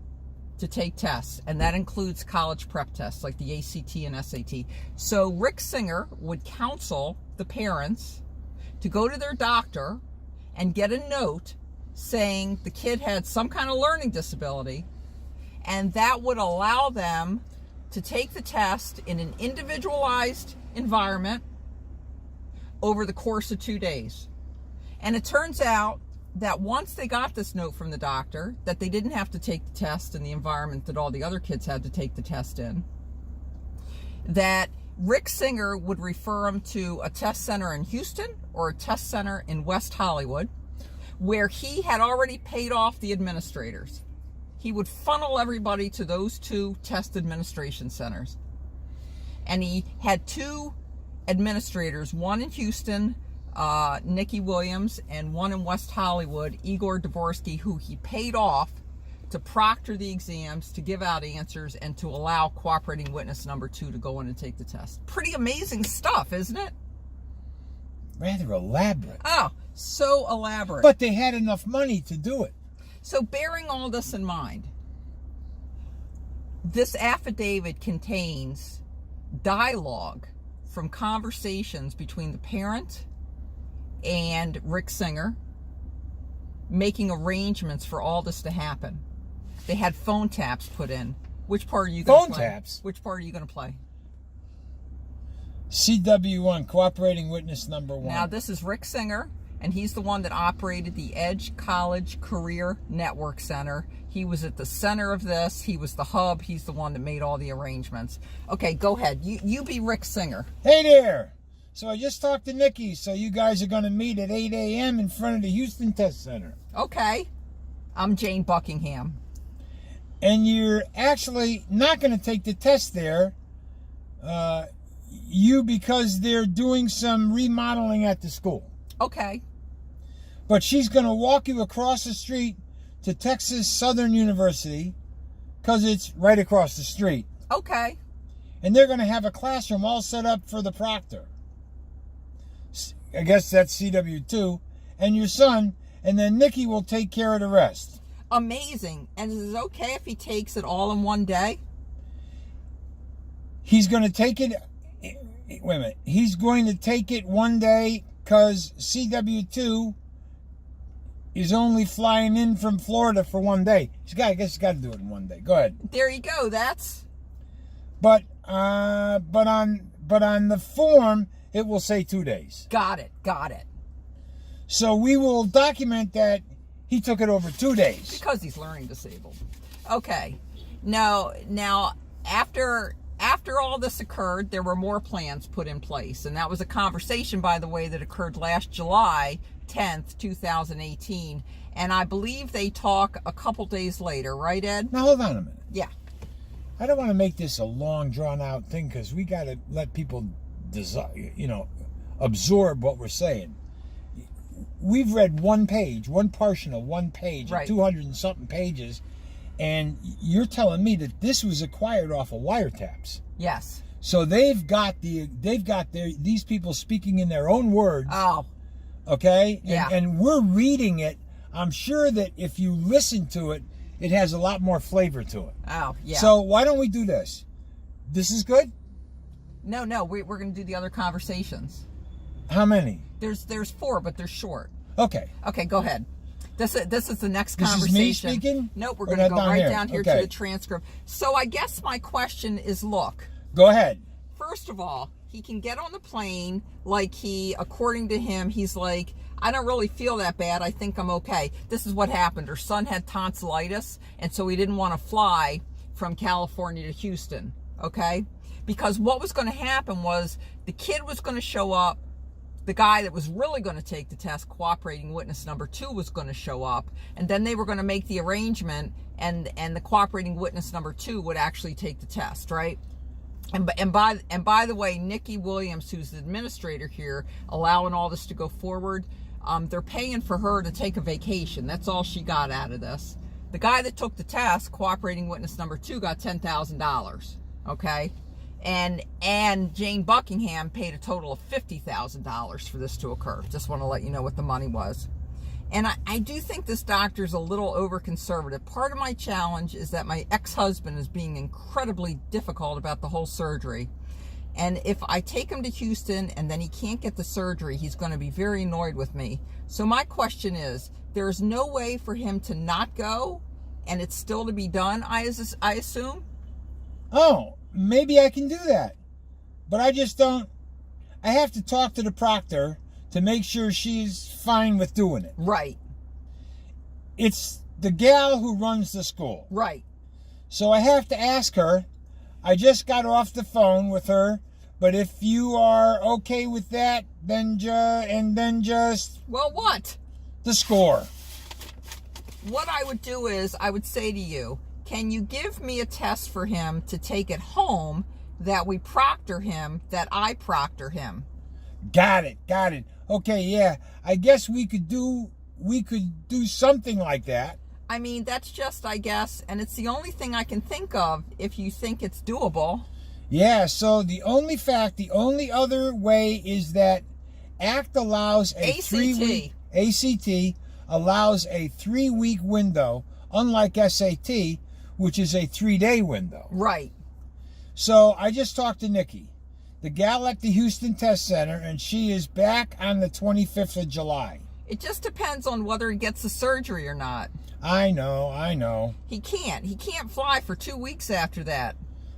to take tests, and that includes college prep tests like the ACT and SAT. So Rick Singer would counsel the parents to go to their doctor and get a note saying the kid had some kind of learning disability, and that would allow them to take the test in an individualized environment over the course of 2 days. And it turns out that once they got this note from the doctor that they didn't have to take the test in the environment that all the other kids had to take the test in, that Rick Singer would refer them to a test center in Houston or a test center in West Hollywood, where he had already paid off the administrators. He would funnel everybody to those 2 test administration centers. And he had 2 administrators, one in Houston, Nikki Williams, and one in West Hollywood, Igor Dvorsky, who he paid off to proctor the exams, to give out answers, and to allow cooperating witness number 2 to go in and take the test. Pretty amazing stuff, isn't it? Rather elaborate. Oh, so elaborate. But they had enough money to do it. So bearing all this in mind, this affidavit contains dialogue from conversations between the parent and Rick Singer, making arrangements for all this to happen. They had phone taps put in. Which part are you going to play? Phone taps? Which part are you going to play? CW1, cooperating witness number 1. Now, this is Rick Singer, and he's the one that operated the Edge College Career Network Center. He was at the center of this. He was the hub. He's the one that made all the arrangements. Okay, go ahead. You be Rick Singer. Hey there. So I just talked to Nikki, so you guys are going to meet at 8 a.m. in front of the Houston Test Center. Okay. I'm Jane Buckingham. And you're actually not going to take the test there, because they're doing some remodeling at the school. Okay. But she's going to walk you across the street to Texas Southern University, because it's right across the street. Okay. And they're going to have a classroom all set up for the proctor. I guess that's CW2. And your son, and then Nikki will take care of the rest. Amazing. And is it okay if he takes it all in one day? He's going to take it... Wait a minute. He's going to take it one day because CW2 is only flying in from Florida for one day. I guess he's got to do it in one day. Go ahead. There you go. That's... But on the form, it will say 2 days. Got it. So we will document that he took it over 2 days. Because he's learning disabled. Okay. Now after all this occurred, there were more plans put in place. And that was a conversation, by the way, that occurred last July 10th, 2018. And I believe they talk a couple days later, right, Ed? Now, hold on a minute. Yeah. I don't want to make this a long, drawn-out thing because we got to let people absorb what we're saying. We've read one portion of one page, Right. of 200 and something pages, and you're telling me that this was acquired off of wiretaps. Yes. So these people speaking in their own words. Oh. Okay? Yeah. And we're reading it. I'm sure that if you listen to it, it has a lot more flavor to it. Oh, yeah. So why don't we do this? This is good? No, we're going to do the other conversations. How many? There's 4, but they're short. Okay. Okay, go ahead. This is the next This is conversation. me speaking? Nope, we're Or going to that go down right here? down here Okay. to the transcript. So I guess my question is, look, Go ahead. first of all, he can get on the plane like according to him, he's like, I don't really feel that bad. I think I'm okay. This is what happened. Her son had tonsillitis, and so he didn't want to fly from California to Houston, okay? Because what was going to happen was the kid was going to show up. The guy that was really going to take the test, cooperating witness number 2, was going to show up, and then they were going to make the arrangement, and the cooperating witness number 2 would actually take the test, right? And by the way, Nikki Williams, who's the administrator here, allowing all this to go forward, they're paying for her to take a vacation. That's all she got out of this. The guy that took the test, cooperating witness number 2, got $10,000. Okay, and Jane Buckingham paid a total of $50,000 for this to occur. Just want to let you know what the money was. And I do think this doctor's a little over-conservative. Part of my challenge is that my ex-husband is being incredibly difficult about the whole surgery. And if I take him to Houston and then he can't get the surgery, he's going to be very annoyed with me. So my question is, there's no way for him to not go and it's still to be done, I assume? Oh, maybe I can do that. But I just don't. I have to talk to the proctor to make sure she's fine with doing it. Right. It's the gal who runs the school. Right. So I have to ask her. I just got off the phone with her, but if you are okay with that, then just Well, what? the score. What I would do is, I would say to you, can you give me a test for him to take at home that we proctor him, that I proctor him? Got it. Okay, yeah. I guess we could do something like that. I mean, that's just, I guess, and it's the only thing I can think of if you think it's doable. Yeah, so the only other way is that ACT allows a ACT. 3-week ACT allows a 3-week window, unlike SAT, which is a 3-day window. Right. So I just talked to Nikki, the gal at the Houston Test Center, and she is back on the 25th of July. It just depends on whether he gets the surgery or not. I know. He can't fly for 2 weeks after that.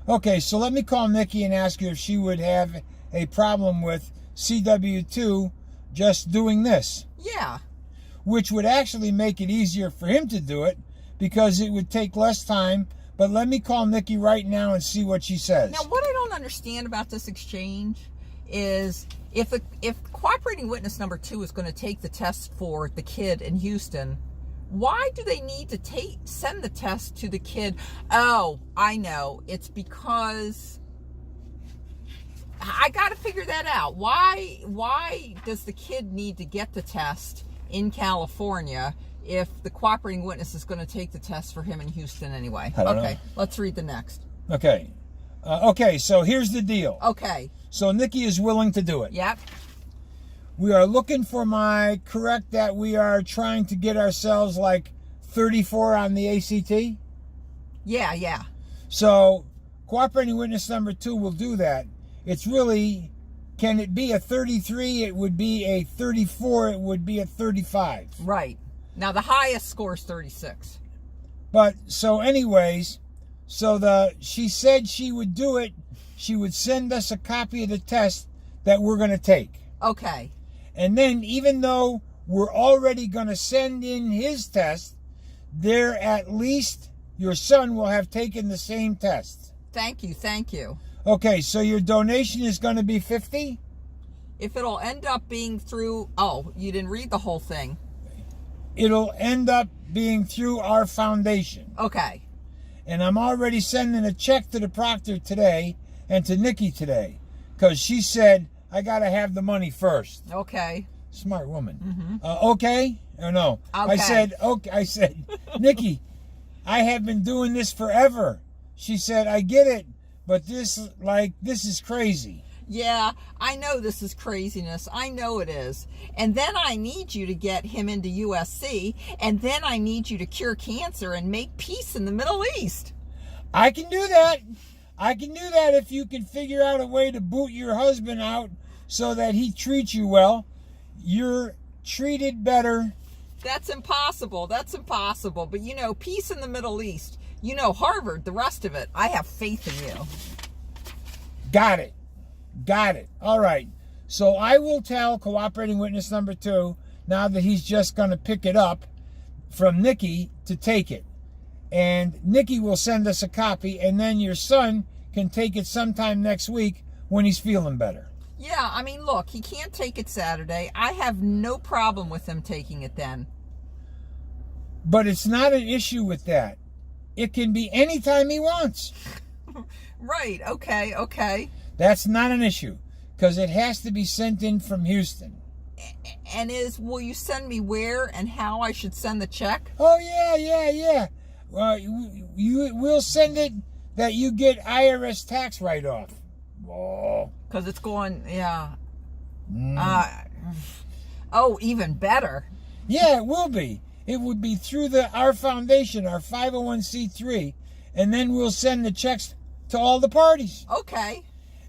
Okay, so let me call Nikki and ask her if she would have a problem with CW2 just doing this. Yeah. Which would actually make it easier for him to do it because it would take less time. But let me call Nikki right now and see what she says. Now, what I don't understand about this exchange is if cooperating witness number 2 is going to take the test for the kid in Houston, why do they need to send the test to the kid? Oh, I know. It's because I got to figure that out. Why does the kid need to get the test in California if the cooperating witness is going to take the test for him in Houston anyway? I don't Okay, know. let's read the next. Okay. So here's the deal. Okay. So Nikki is willing to do it. Yep. We are looking for correct that we are trying to get ourselves like 34 on the ACT? Yeah. So cooperating witness number 2 will do that. It's really, can it be a 33? It would be a 34. It would be a 35. Right. Now, the highest score is 36. But, so anyways, she said she would do it. She would send us a copy of the test that we're going to take. Okay. And then, even though we're already going to send in his test, at least your son will have taken the same test. Thank you. Okay, so your donation is going to be $50? If it'll end up being through, oh, you didn't read the whole thing. It'll end up being through our foundation. Okay. And I'm already sending a check to the proctor today and to Nikki today. Because she said, I got to have the money first. Okay. Smart woman. Okay or no? Okay. I said, okay. I said, Nikki, I have been doing this forever. She said, I get it, but this is crazy. Yeah, I know this is craziness. I know it is. And then I need you to get him into USC, and then I need you to cure cancer and make peace in the Middle East. I can do that. I can do that if you can figure out a way to boot your husband out so that he treats you well. You're treated better. That's impossible. That's impossible. But you know, peace in the Middle East. You know, Harvard, the rest of it. I have faith in you. Got it. Got it. All right. So I will tell cooperating witness number 2, now that he's just going to pick it up from Nikki, to take it. And Nikki will send us a copy, and then your son can take it sometime next week when he's feeling better. Yeah, I mean, look, he can't take it Saturday. I have no problem with him taking it then. But it's not an issue with that. It can be anytime he wants. Right, okay. That's not an issue, because it has to be sent in from Houston. And will you send me where and how I should send the check? Oh, yeah. We'll send it that you get IRS tax write-off. Oh. Because it's going, yeah. Mm. Even better. Yeah, it will be. It would be through our foundation, our 501c3, and then we'll send the checks to all the parties. Okay.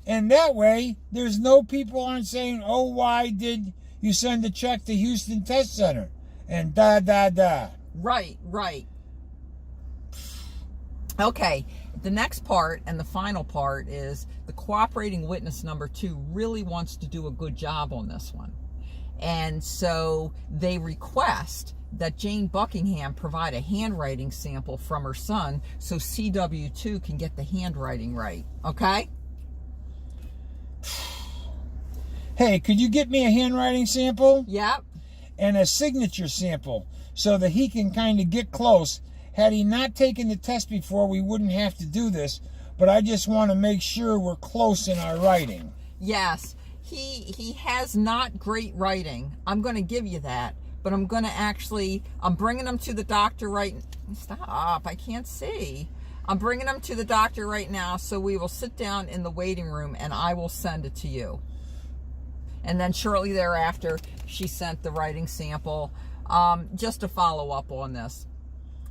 And that way, there's no people aren't saying, oh, why did you send a check to Houston Test Center? And da. Right. Okay. The next part and the final part is the cooperating witness number 2 really wants to do a good job on this one. And so they request that Jane Buckingham provide a handwriting sample from her son so CW2 can get the handwriting right. Okay? Hey, could you get me a handwriting sample? Yep. And a signature sample so that he can kind of get close. Had he not taken the test before, we wouldn't have to do this, but I just want to make sure we're close in our writing. Yes. He has not great writing. I'm going to give you that. But I'm bringing him to the doctor right... Stop, I can't see. I'm bringing him to the doctor right now, so we will sit down in the waiting room and I will send it to you. And then shortly thereafter, she sent the writing sample. Just to follow up on this,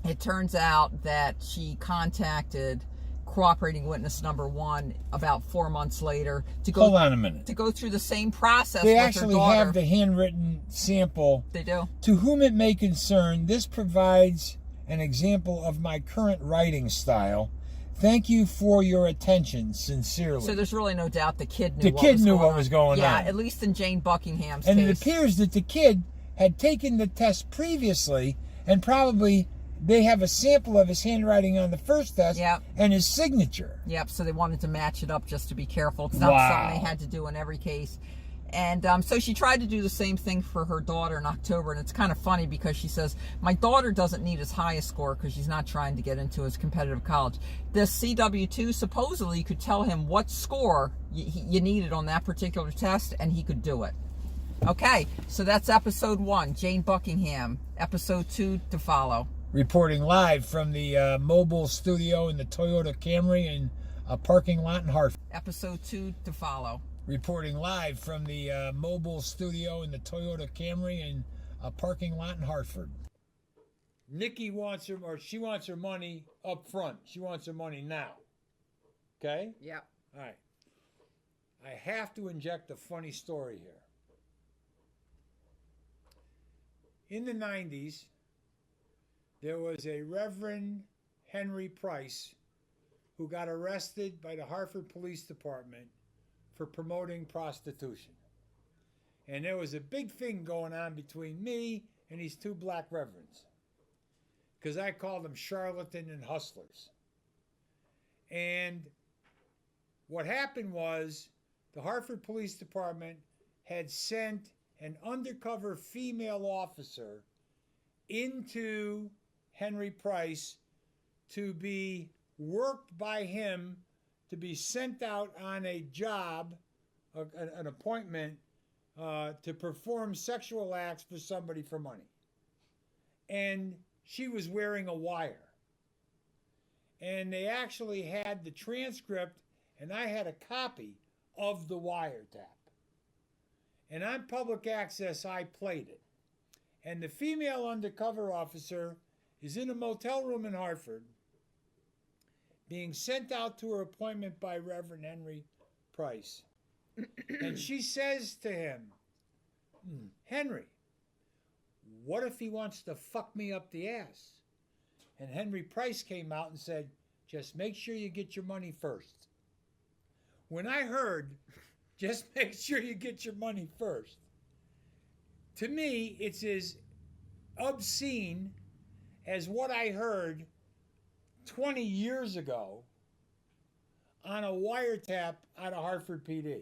it turns out that she contacted cooperating witness number 1 about 4 months later to go. Hold on a minute. To go through the same process. They with actually her daughter. have the handwritten sample. They do. To whom it may concern, this provides an example of my current writing style. Thank you for your attention, sincerely. So there's really no doubt the kid knew. What was going on. Yeah, at least in Jane Buckingham's and case. it appears that the kid had taken the test previously, and probably they have a sample of his handwriting on the first test. Yep. And his signature. Yep. So they wanted to match it up just to be careful. It's not something they had to do in every case. And so she tried to do the same thing for her daughter in October. And it's kind of funny because she says, my daughter doesn't need his highest score because she's not trying to get into his competitive college. This CW2, supposedly you could tell him what score you needed on that particular test and he could do it. Okay, so that's episode 1, Jane Buckingham. Episode 2 to follow. Reporting live from the mobile studio in the Toyota Camry in a parking lot in Hartford. Episode 2 to follow. Reporting live from the mobile studio in the Toyota Camry in a parking lot in Hartford. Nikki wants she wants her money up front. She wants her money now. Okay? Yep. All right. I have to inject a funny story here. In the 90s, there was a Reverend Henry Price who got arrested by the Hartford Police Department for promoting prostitution. And there was a big thing going on between me and these 2 black reverends, because I called them charlatan and hustlers. And what happened was the Hartford Police Department had sent an undercover female officer into Henry Price to be worked by him to be sent out on a job an appointment to perform sexual acts for somebody for money. And she was wearing a wire. And they actually had the transcript, and I had a copy of the wiretap. And on public access, I played it. And the female undercover officer is in a motel room in Hartford, being sent out to her appointment by Reverend Henry Price. And she says to him, Henry, what if he wants to fuck me up the ass? And Henry Price came out and said, just make sure you get your money first. When I heard, just make sure you get your money first, to me, it's as obscene as what I heard 20 years ago on a wiretap out of Hartford PD.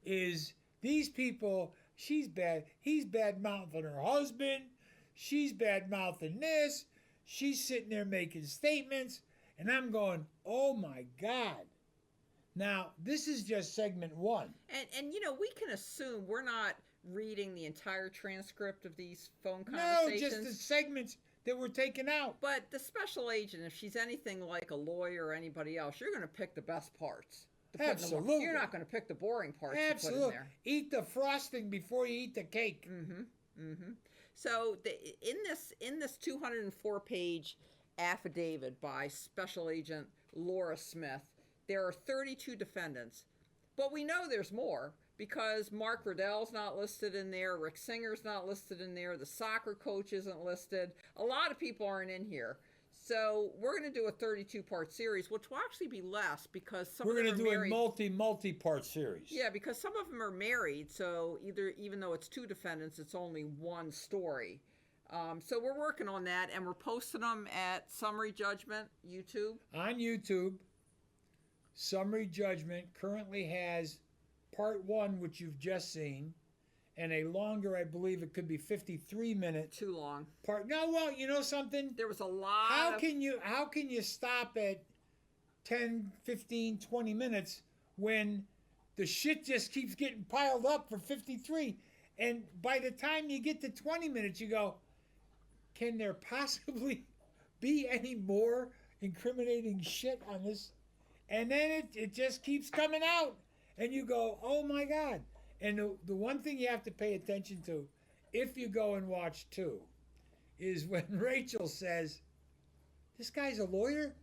Is these people, she's bad, he's bad-mouthing her husband, she's bad-mouthing this, she's sitting there making statements, and I'm going, oh my God. Now, this is just segment one. And you know, we can assume we're not reading the entire transcript of these phone conversations. No, just the segments that were taken out. But the special agent, if she's anything like a lawyer or anybody else, you're going to pick the best parts. Absolutely. You're not going to pick the boring parts Absolutely. to put in there. Eat the frosting before you eat the cake. So in this 204-page affidavit by Special Agent Laura Smith, there are 32 defendants. But we know there's more because Mark Riddell's not listed in there, Rick Singer's not listed in there, the soccer coach isn't listed. A lot of people aren't in here. So we're going to do a 32-part series, which will actually be less because some of them are married. We're going to do a multi-part series. Yeah, because some of them are married, so even though it's two defendants, it's only one story. So we're working on that, and we're posting them at Summary Judgment YouTube. On YouTube, Summary Judgment currently has part one, which you've just seen, and a longer, I believe it could be 53-minute. Too long. Part. No, well, you know something? There was a lot. How can you stop at 10, 15, 20 minutes when the shit just keeps getting piled up for 53? And by the time you get to 20 minutes, you go, can there possibly be any more incriminating shit on this? And then it just keeps coming out. And you go, oh my God. And the one thing you have to pay attention to, if you go and watch two, is when Rachel says, this guy's a lawyer?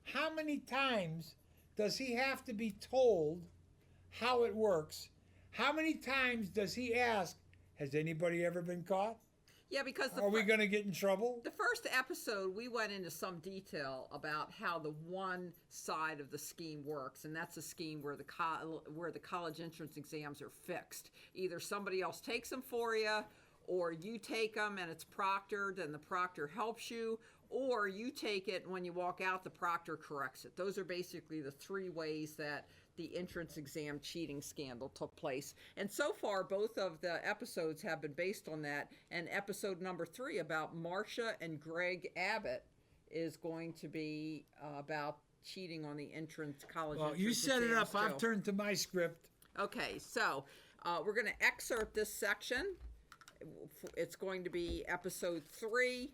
How many times does he have to be told how it works? How many times does he ask, has anybody ever been caught? Yeah, because are we going to get in trouble? The first episode, we went into some detail about how the one side of the scheme works, and that's a scheme where the college entrance exams are fixed. Either somebody else takes them for you, or you take them and it's proctored and the proctor helps you, or you take it and when you walk out, the proctor corrects it. Those are basically the three ways that the entrance exam cheating scandal took place. And so far, both of the episodes have been based on that. And episode number 3 about Marcia and Greg Abbott is going to be about cheating on the college entrance you set it up. too. I've turned to my script. Okay, so we're going to excerpt this section. It's going to be episode 3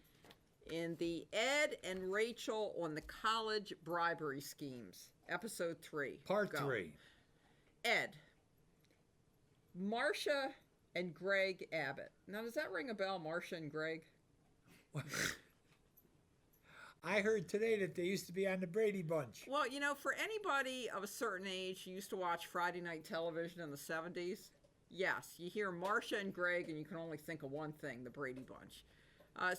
in the Ed and Rachel on the college bribery schemes. Episode 3. Part Go. 3. Ed, Marcia and Greg Abbott. Now, does that ring a bell, Marcia and Greg? I heard today that they used to be on the Brady Bunch. Well, you know, for anybody of a certain age who used to watch Friday night television in the 70s, yes, you hear Marcia and Greg and you can only think of one thing, the Brady Bunch.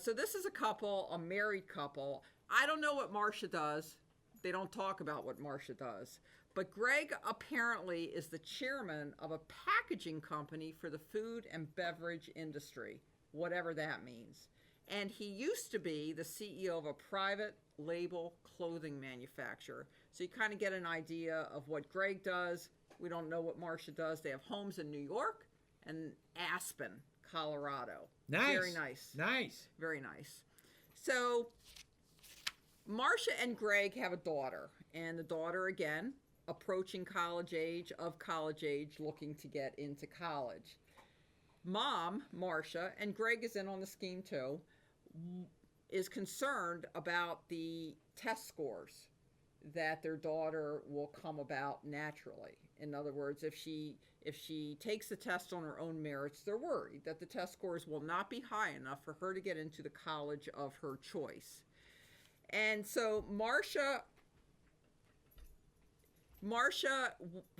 So this is a couple, a married couple. I don't know what Marcia does. They don't talk about what Marcia does. But Greg apparently is the chairman of a packaging company for the food and beverage industry, whatever that means. And he used to be the CEO of a private label clothing manufacturer. So you kind of get an idea of what Greg does. We don't know what Marcia does. They have homes in New York and Aspen, Colorado. Nice. Very nice. Nice. Very nice. So Marcia and Greg have a daughter, and the daughter, again, approaching college age, of college age, looking to get into college. Mom, Marcia, and Greg is in on the scheme too, is concerned about the test scores that their daughter will come about naturally. In other words, if she takes the test on her own merits, they're worried that the test scores will not be high enough for her to get into the college of her choice. And so Marcia,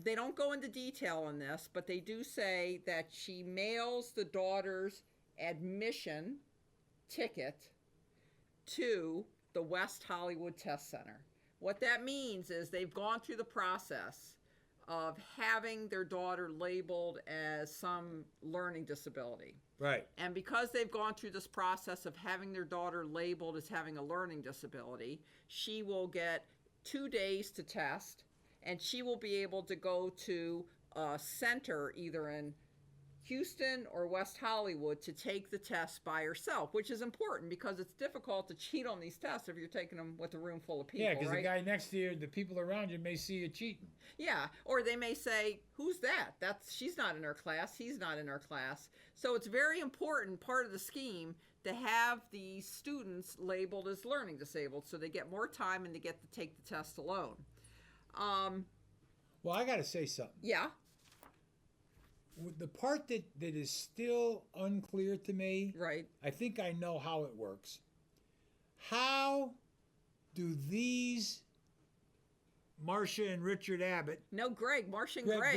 they don't go into detail on this, but they do say that she mails the daughter's admission ticket to the West Hollywood Test Center. What that means is they've gone through the process of having their daughter labeled as some learning disability. Right. And because they've gone through this process of having their daughter labeled as having a learning disability, she will get 2 days to test, and she will be able to go to a center either in Houston or West Hollywood to take the test by herself, which is important because it's difficult to cheat on these tests if you're taking them with a room full of people. Yeah, because right? the guy next to you, the people around you may see you cheating. Yeah, or they may say, "Who's that? She's not in our class. He's not in our class." So it's very important, part of the scheme, to have these students labeled as learning disabled, so they get more time and they get to take the test alone. Well, I got to say something. Yeah. The part that is still unclear to me, Right. I think I know how it works. How do these Marcia and Richard Abbott, No, Greg, Marcia and Greg.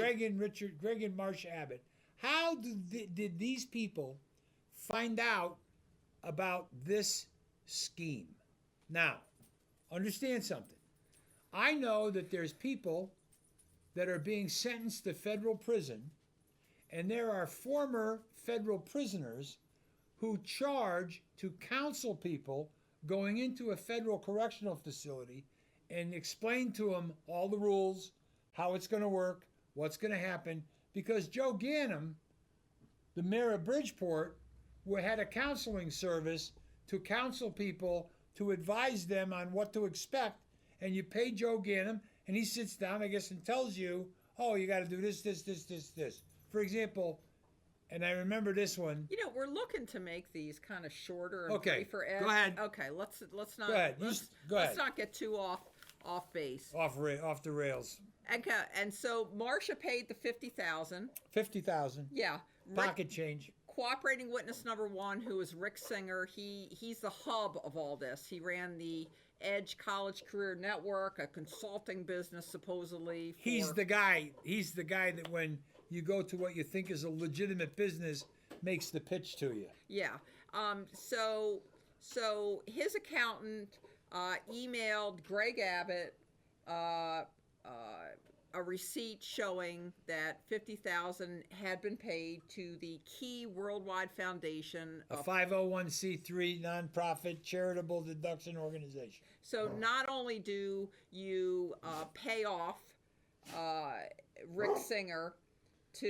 Greg and Marcia Abbott, how did these people find out about this scheme? Now, understand something. I know that there's people that are being sentenced to federal prison, and there are former federal prisoners who charge to counsel people going into a federal correctional facility and explain to them all the rules, how it's going to work, what's going to happen. Because Joe Ganim, the mayor of Bridgeport, had a counseling service to counsel people, to advise them on what to expect. And you pay Joe Ganim, and he sits down, I guess, and tells you, oh, you got to do this. For example, and I remember this one. You know, we're looking to make these kind of shorter and Okay, briefer. Ed. go ahead. Okay, let's not. Go ahead. Go ahead. Let's not get too off base. Off the rails. Okay, and so Marcia paid the $50,000. $50,000. Yeah. Pocket change. Cooperating witness number one, who is Rick Singer, he's the hub of all this. He ran the Edge College Career Network, a consulting business supposedly. He's the guy that when you go to what you think is a legitimate business, makes the pitch to you. Yeah. So his accountant emailed Greg Abbott a receipt showing that $50,000 had been paid to the Key Worldwide Foundation, A 501c3 nonprofit charitable deduction organization. So not only do you pay off Rick Singer to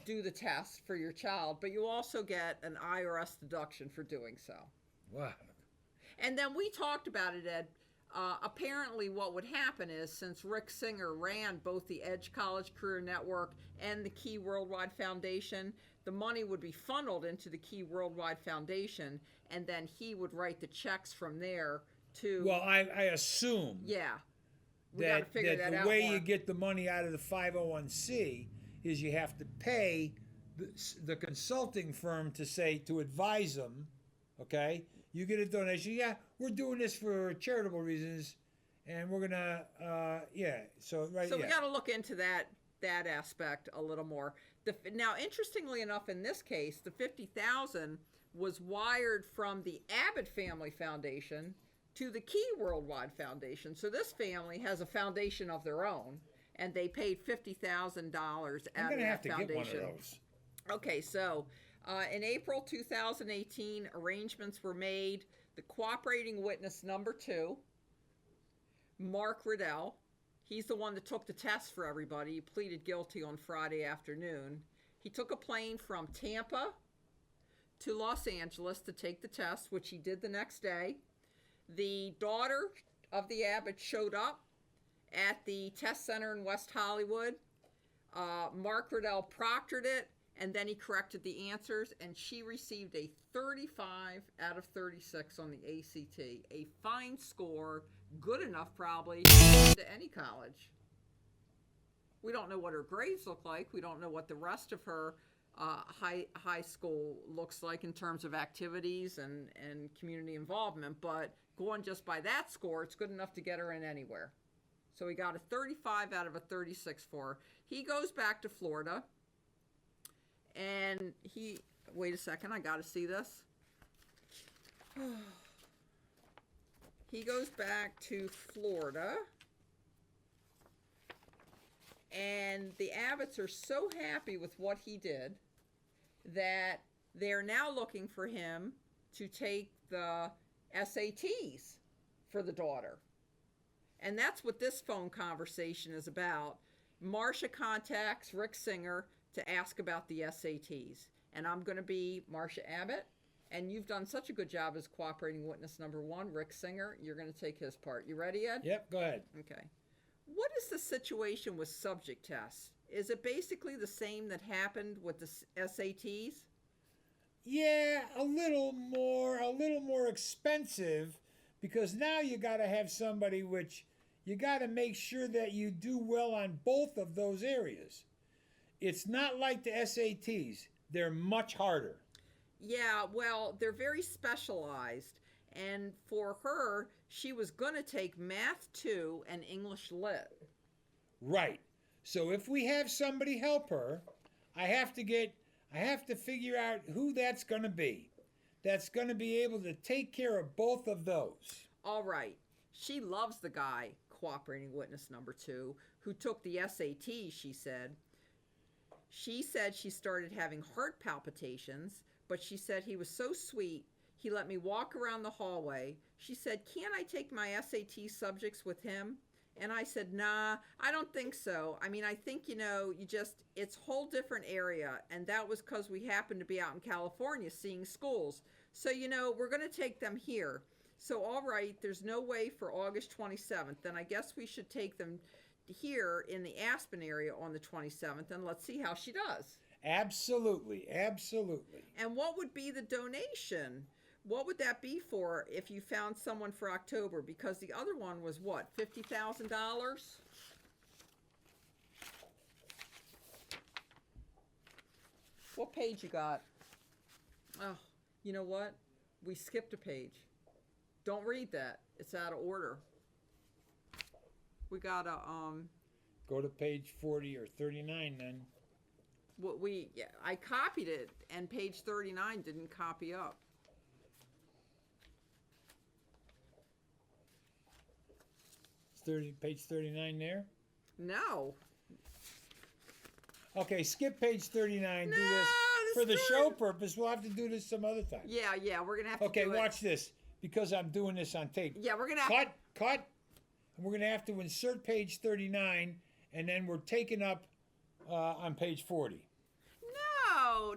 do the test for your child, but you also get an IRS deduction for doing so. Wow. And then we talked about it, Ed. Apparently what would happen is, since Rick Singer ran both the Edge College Career Network and the Key Worldwide Foundation, the money would be funneled into the Key Worldwide Foundation, and then he would write the checks from there to... Well, I assume Yeah. We gotta that figure that the out way more. you get the money out of the 501c is you have to pay the consulting firm to advise them, okay? You get a donation. Yeah, we're doing this for charitable reasons, and we're gonna, So we got to look into that aspect a little more. Now, interestingly enough, in this case, the $50,000 was wired from the Abbott Family Foundation to the Key Worldwide Foundation. So this family has a foundation of their own, and they paid $50,000 out of that foundation. I'm gonna have to get one of those. Okay, so in April 2018, arrangements were made. The cooperating witness number 2, Mark Riddell, he's the one that took the test for everybody. He pleaded guilty on Friday afternoon. He took a plane from Tampa to Los Angeles to take the test, which he did the next day. The daughter of the Abbott showed up at the test center in West Hollywood. Mark Riddell proctored it, and then he corrected the answers, and she received a 35 out of 36 on the ACT. A fine score, good enough probably to any college. We don't know what her grades look like. We don't know what the rest of her high school looks like in terms of activities and community involvement, but going just by that score, it's good enough to get her in anywhere. So he got a 35 out of a 36 for her. He goes back to Florida, and wait a second, I got to see this. He goes back to Florida, and the Abbotts are so happy with what he did that they're now looking for him to take the SATs for the daughter. And that's what this phone conversation is about. Marcia contacts Rick Singer to ask about the SATs. And I'm going to be Marcia Abbott. And you've done such a good job as cooperating witness number 1, Rick Singer. You're going to take his part. You ready, Ed? Yep, go ahead. Okay. What is the situation with subject tests? Is it basically the same that happened with the SATs? Yeah, a little more expensive, because now you got to have somebody which you got to make sure that you do well on both of those areas. It's not like the SATs. They're much harder. Yeah, well, they're very specialized. And for her, she was going to take Math 2 and English Lit. Right. So if we have somebody help her, I have to figure out who that's going to be. That's going to be able to take care of both of those. All right. She loves the guy, cooperating witness number 2, who took the SAT, she said. She said she started having heart palpitations, but she said he was so sweet. He let me walk around the hallway. She said, "Can't I take my SAT subjects with him?" And I said, "Nah, I don't think so. I mean, I think, it's a whole different area. And that was because we happened to be out in California seeing schools. So, we're going to take them here. So, all right, there's no way for August 27th. Then I guess we should take them here in the Aspen area on the 27th, and let's see how she does." Absolutely, absolutely. And what would be the donation? What would that be for if you found someone for October? Because the other one was what, $50,000? What page you got? Oh, you know what? We skipped a page. Don't read that. It's out of order. We got a Go to page 40 or 39 then. I copied it, and page 39 didn't copy up. Page 39 there? No. Okay, skip page 39. No, do this. this For the is show good. purpose, we'll have to do this some other time. Yeah, we're gonna have to Okay, do it. watch this, because I'm doing this on tape. Yeah, we're gonna have Cut. And we're going to have to insert page 39, and then we're taking up on page 40.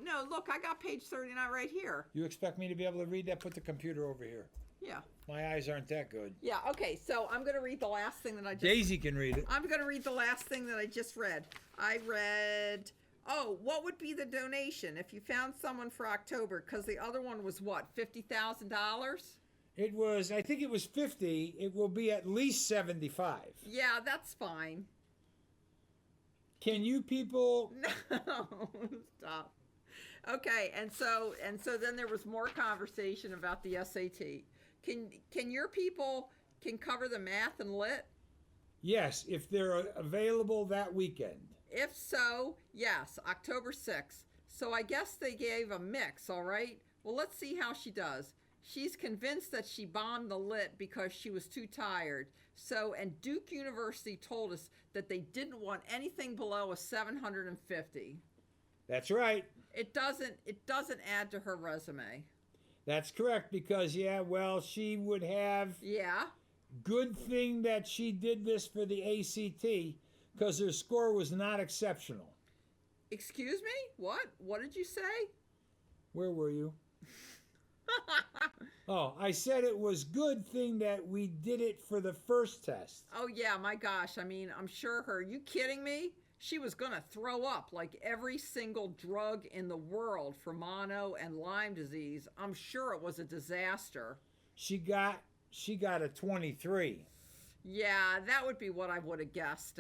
No, look, I got page 39 right here. You expect me to be able to read that? Put the computer over here. Yeah. My eyes aren't that good. Yeah, okay, so I'm going to read the last thing that I just... Daisy can read it. I'm going to read the last thing that I just read. I read, what would be the donation if you found someone for October? Because the other one was what, $50,000? I think it was 50. It will be at least 75. Yeah, that's fine. Can you people... No, stop. Okay, and so then there was more conversation about the SAT. Can your people cover the math and lit? Yes, if they're available that weekend. If so, yes, October 6th. So I guess they gave a mix, all right? Well, let's see how she does. She's convinced that she bombed the lit because she was too tired. And Duke University told us that they didn't want anything below a 750. That's right. It doesn't add to her resume. That's correct, because, she would have... Yeah. Good thing that she did this for the ACT, because her score was not exceptional. Excuse me? What? What did you say? Where were you? Oh, I said it was good thing that we did it for the first test. Oh, yeah, my gosh. I mean, I'm sure her. You kidding me? She was going to throw up like every single drug in the world for mono and Lyme disease. I'm sure it was a disaster. She got a 23. Yeah, that would be what I would have guessed.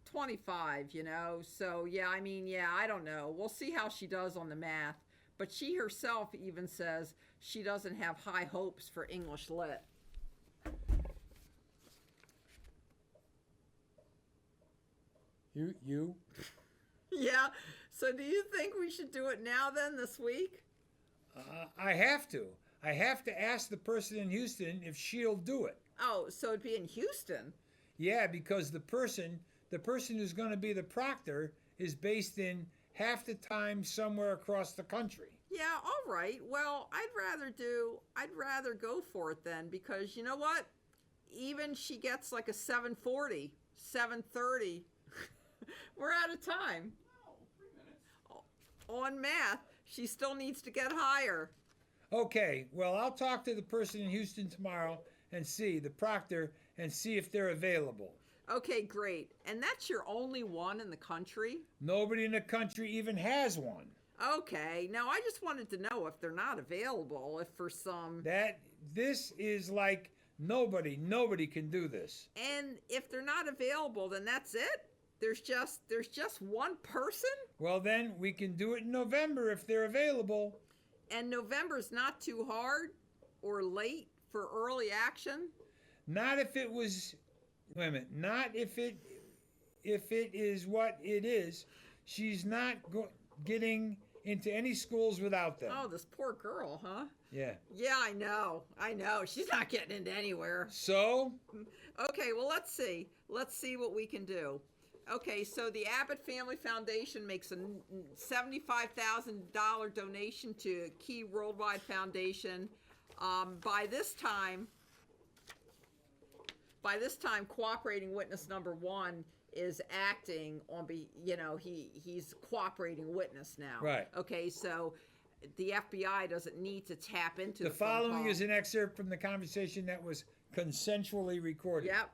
25, you know. So, yeah, I mean, yeah, I don't know. We'll see how she does on the math. But she herself even says she doesn't have high hopes for English Lit. You? Yeah. So do you think we should do it now then this week? I have to. I have to ask the person in Houston if she'll do it. Oh, so it'd be in Houston. Yeah, because the person who's going to be the proctor is based in half the time somewhere across the country. Yeah, all right. Well, I'd rather go for it then, because you know what? Even she gets like a 740, 730. We're out of time. No, 3 minutes. On math, she still needs to get higher. Okay, well, I'll talk to the person in Houston tomorrow and see, the proctor, and see if they're available. Okay, great. And that's your only one in the country? Nobody in the country even has one. Okay. Now, I just wanted to know if they're not available, if for some... This is like nobody can do this. And if they're not available, then that's it? There's just one person? Well, then we can do it in November if they're available. And November's not too hard or late for early action? Not if it was, wait a minute, not if it is what it is. She's not getting into any schools without them. Oh, this poor girl, huh? Yeah. Yeah, I know. She's not getting into anywhere. So? Okay, well, let's see. Let's see what we can do. Okay, so the Abbott Family Foundation makes a $75,000 donation to Key Worldwide Foundation. By this time, cooperating witness number 1 is acting on he's cooperating witness now. Right. Okay, so the FBI doesn't need to tap into The the phone following call. is an excerpt from the conversation that was consensually recorded. Yep.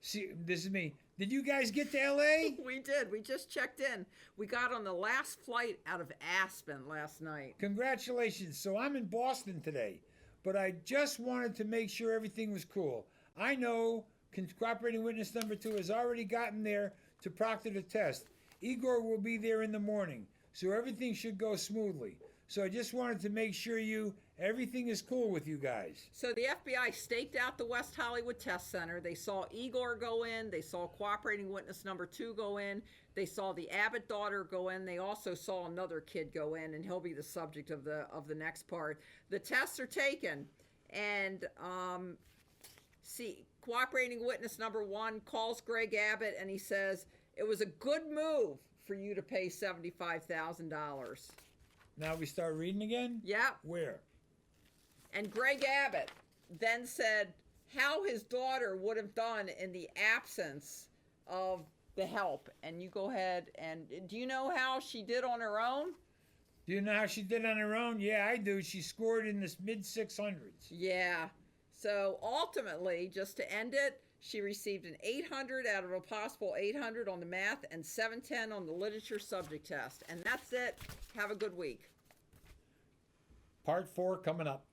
See, this is me. Did you guys get to L.A.? We did. We just checked in. We got on the last flight out of Aspen last night. Congratulations. So I'm in Boston today, but I just wanted to make sure everything was cool. I know cooperating witness number 2 has already gotten there to proctor the test. Igor will be there in the morning, so everything should go smoothly. So I just wanted to make sure everything is cool with you guys. So the FBI staked out the West Hollywood Test Center. They saw Igor go in. They saw cooperating witness number 2 go in. They saw the Abbott daughter go in. They also saw another kid go in, and he'll be the subject of the next part. The tests are taken, and cooperating witness number 1 calls Greg Abbott, and he says, it was a good move for you to pay $75,000. Now we start reading again? Yep. Where? And Greg Abbott then said how his daughter would have done in the absence of the help. And you go ahead and do you know how she did on her own? Do you know how she did on her own? Yeah, I do. She scored in the mid-600s. Yeah. So ultimately, just to end it, she received an 800 out of a possible 800 on the math and 710 on the literature subject test. And that's it. Have a good week. Part 4 coming up.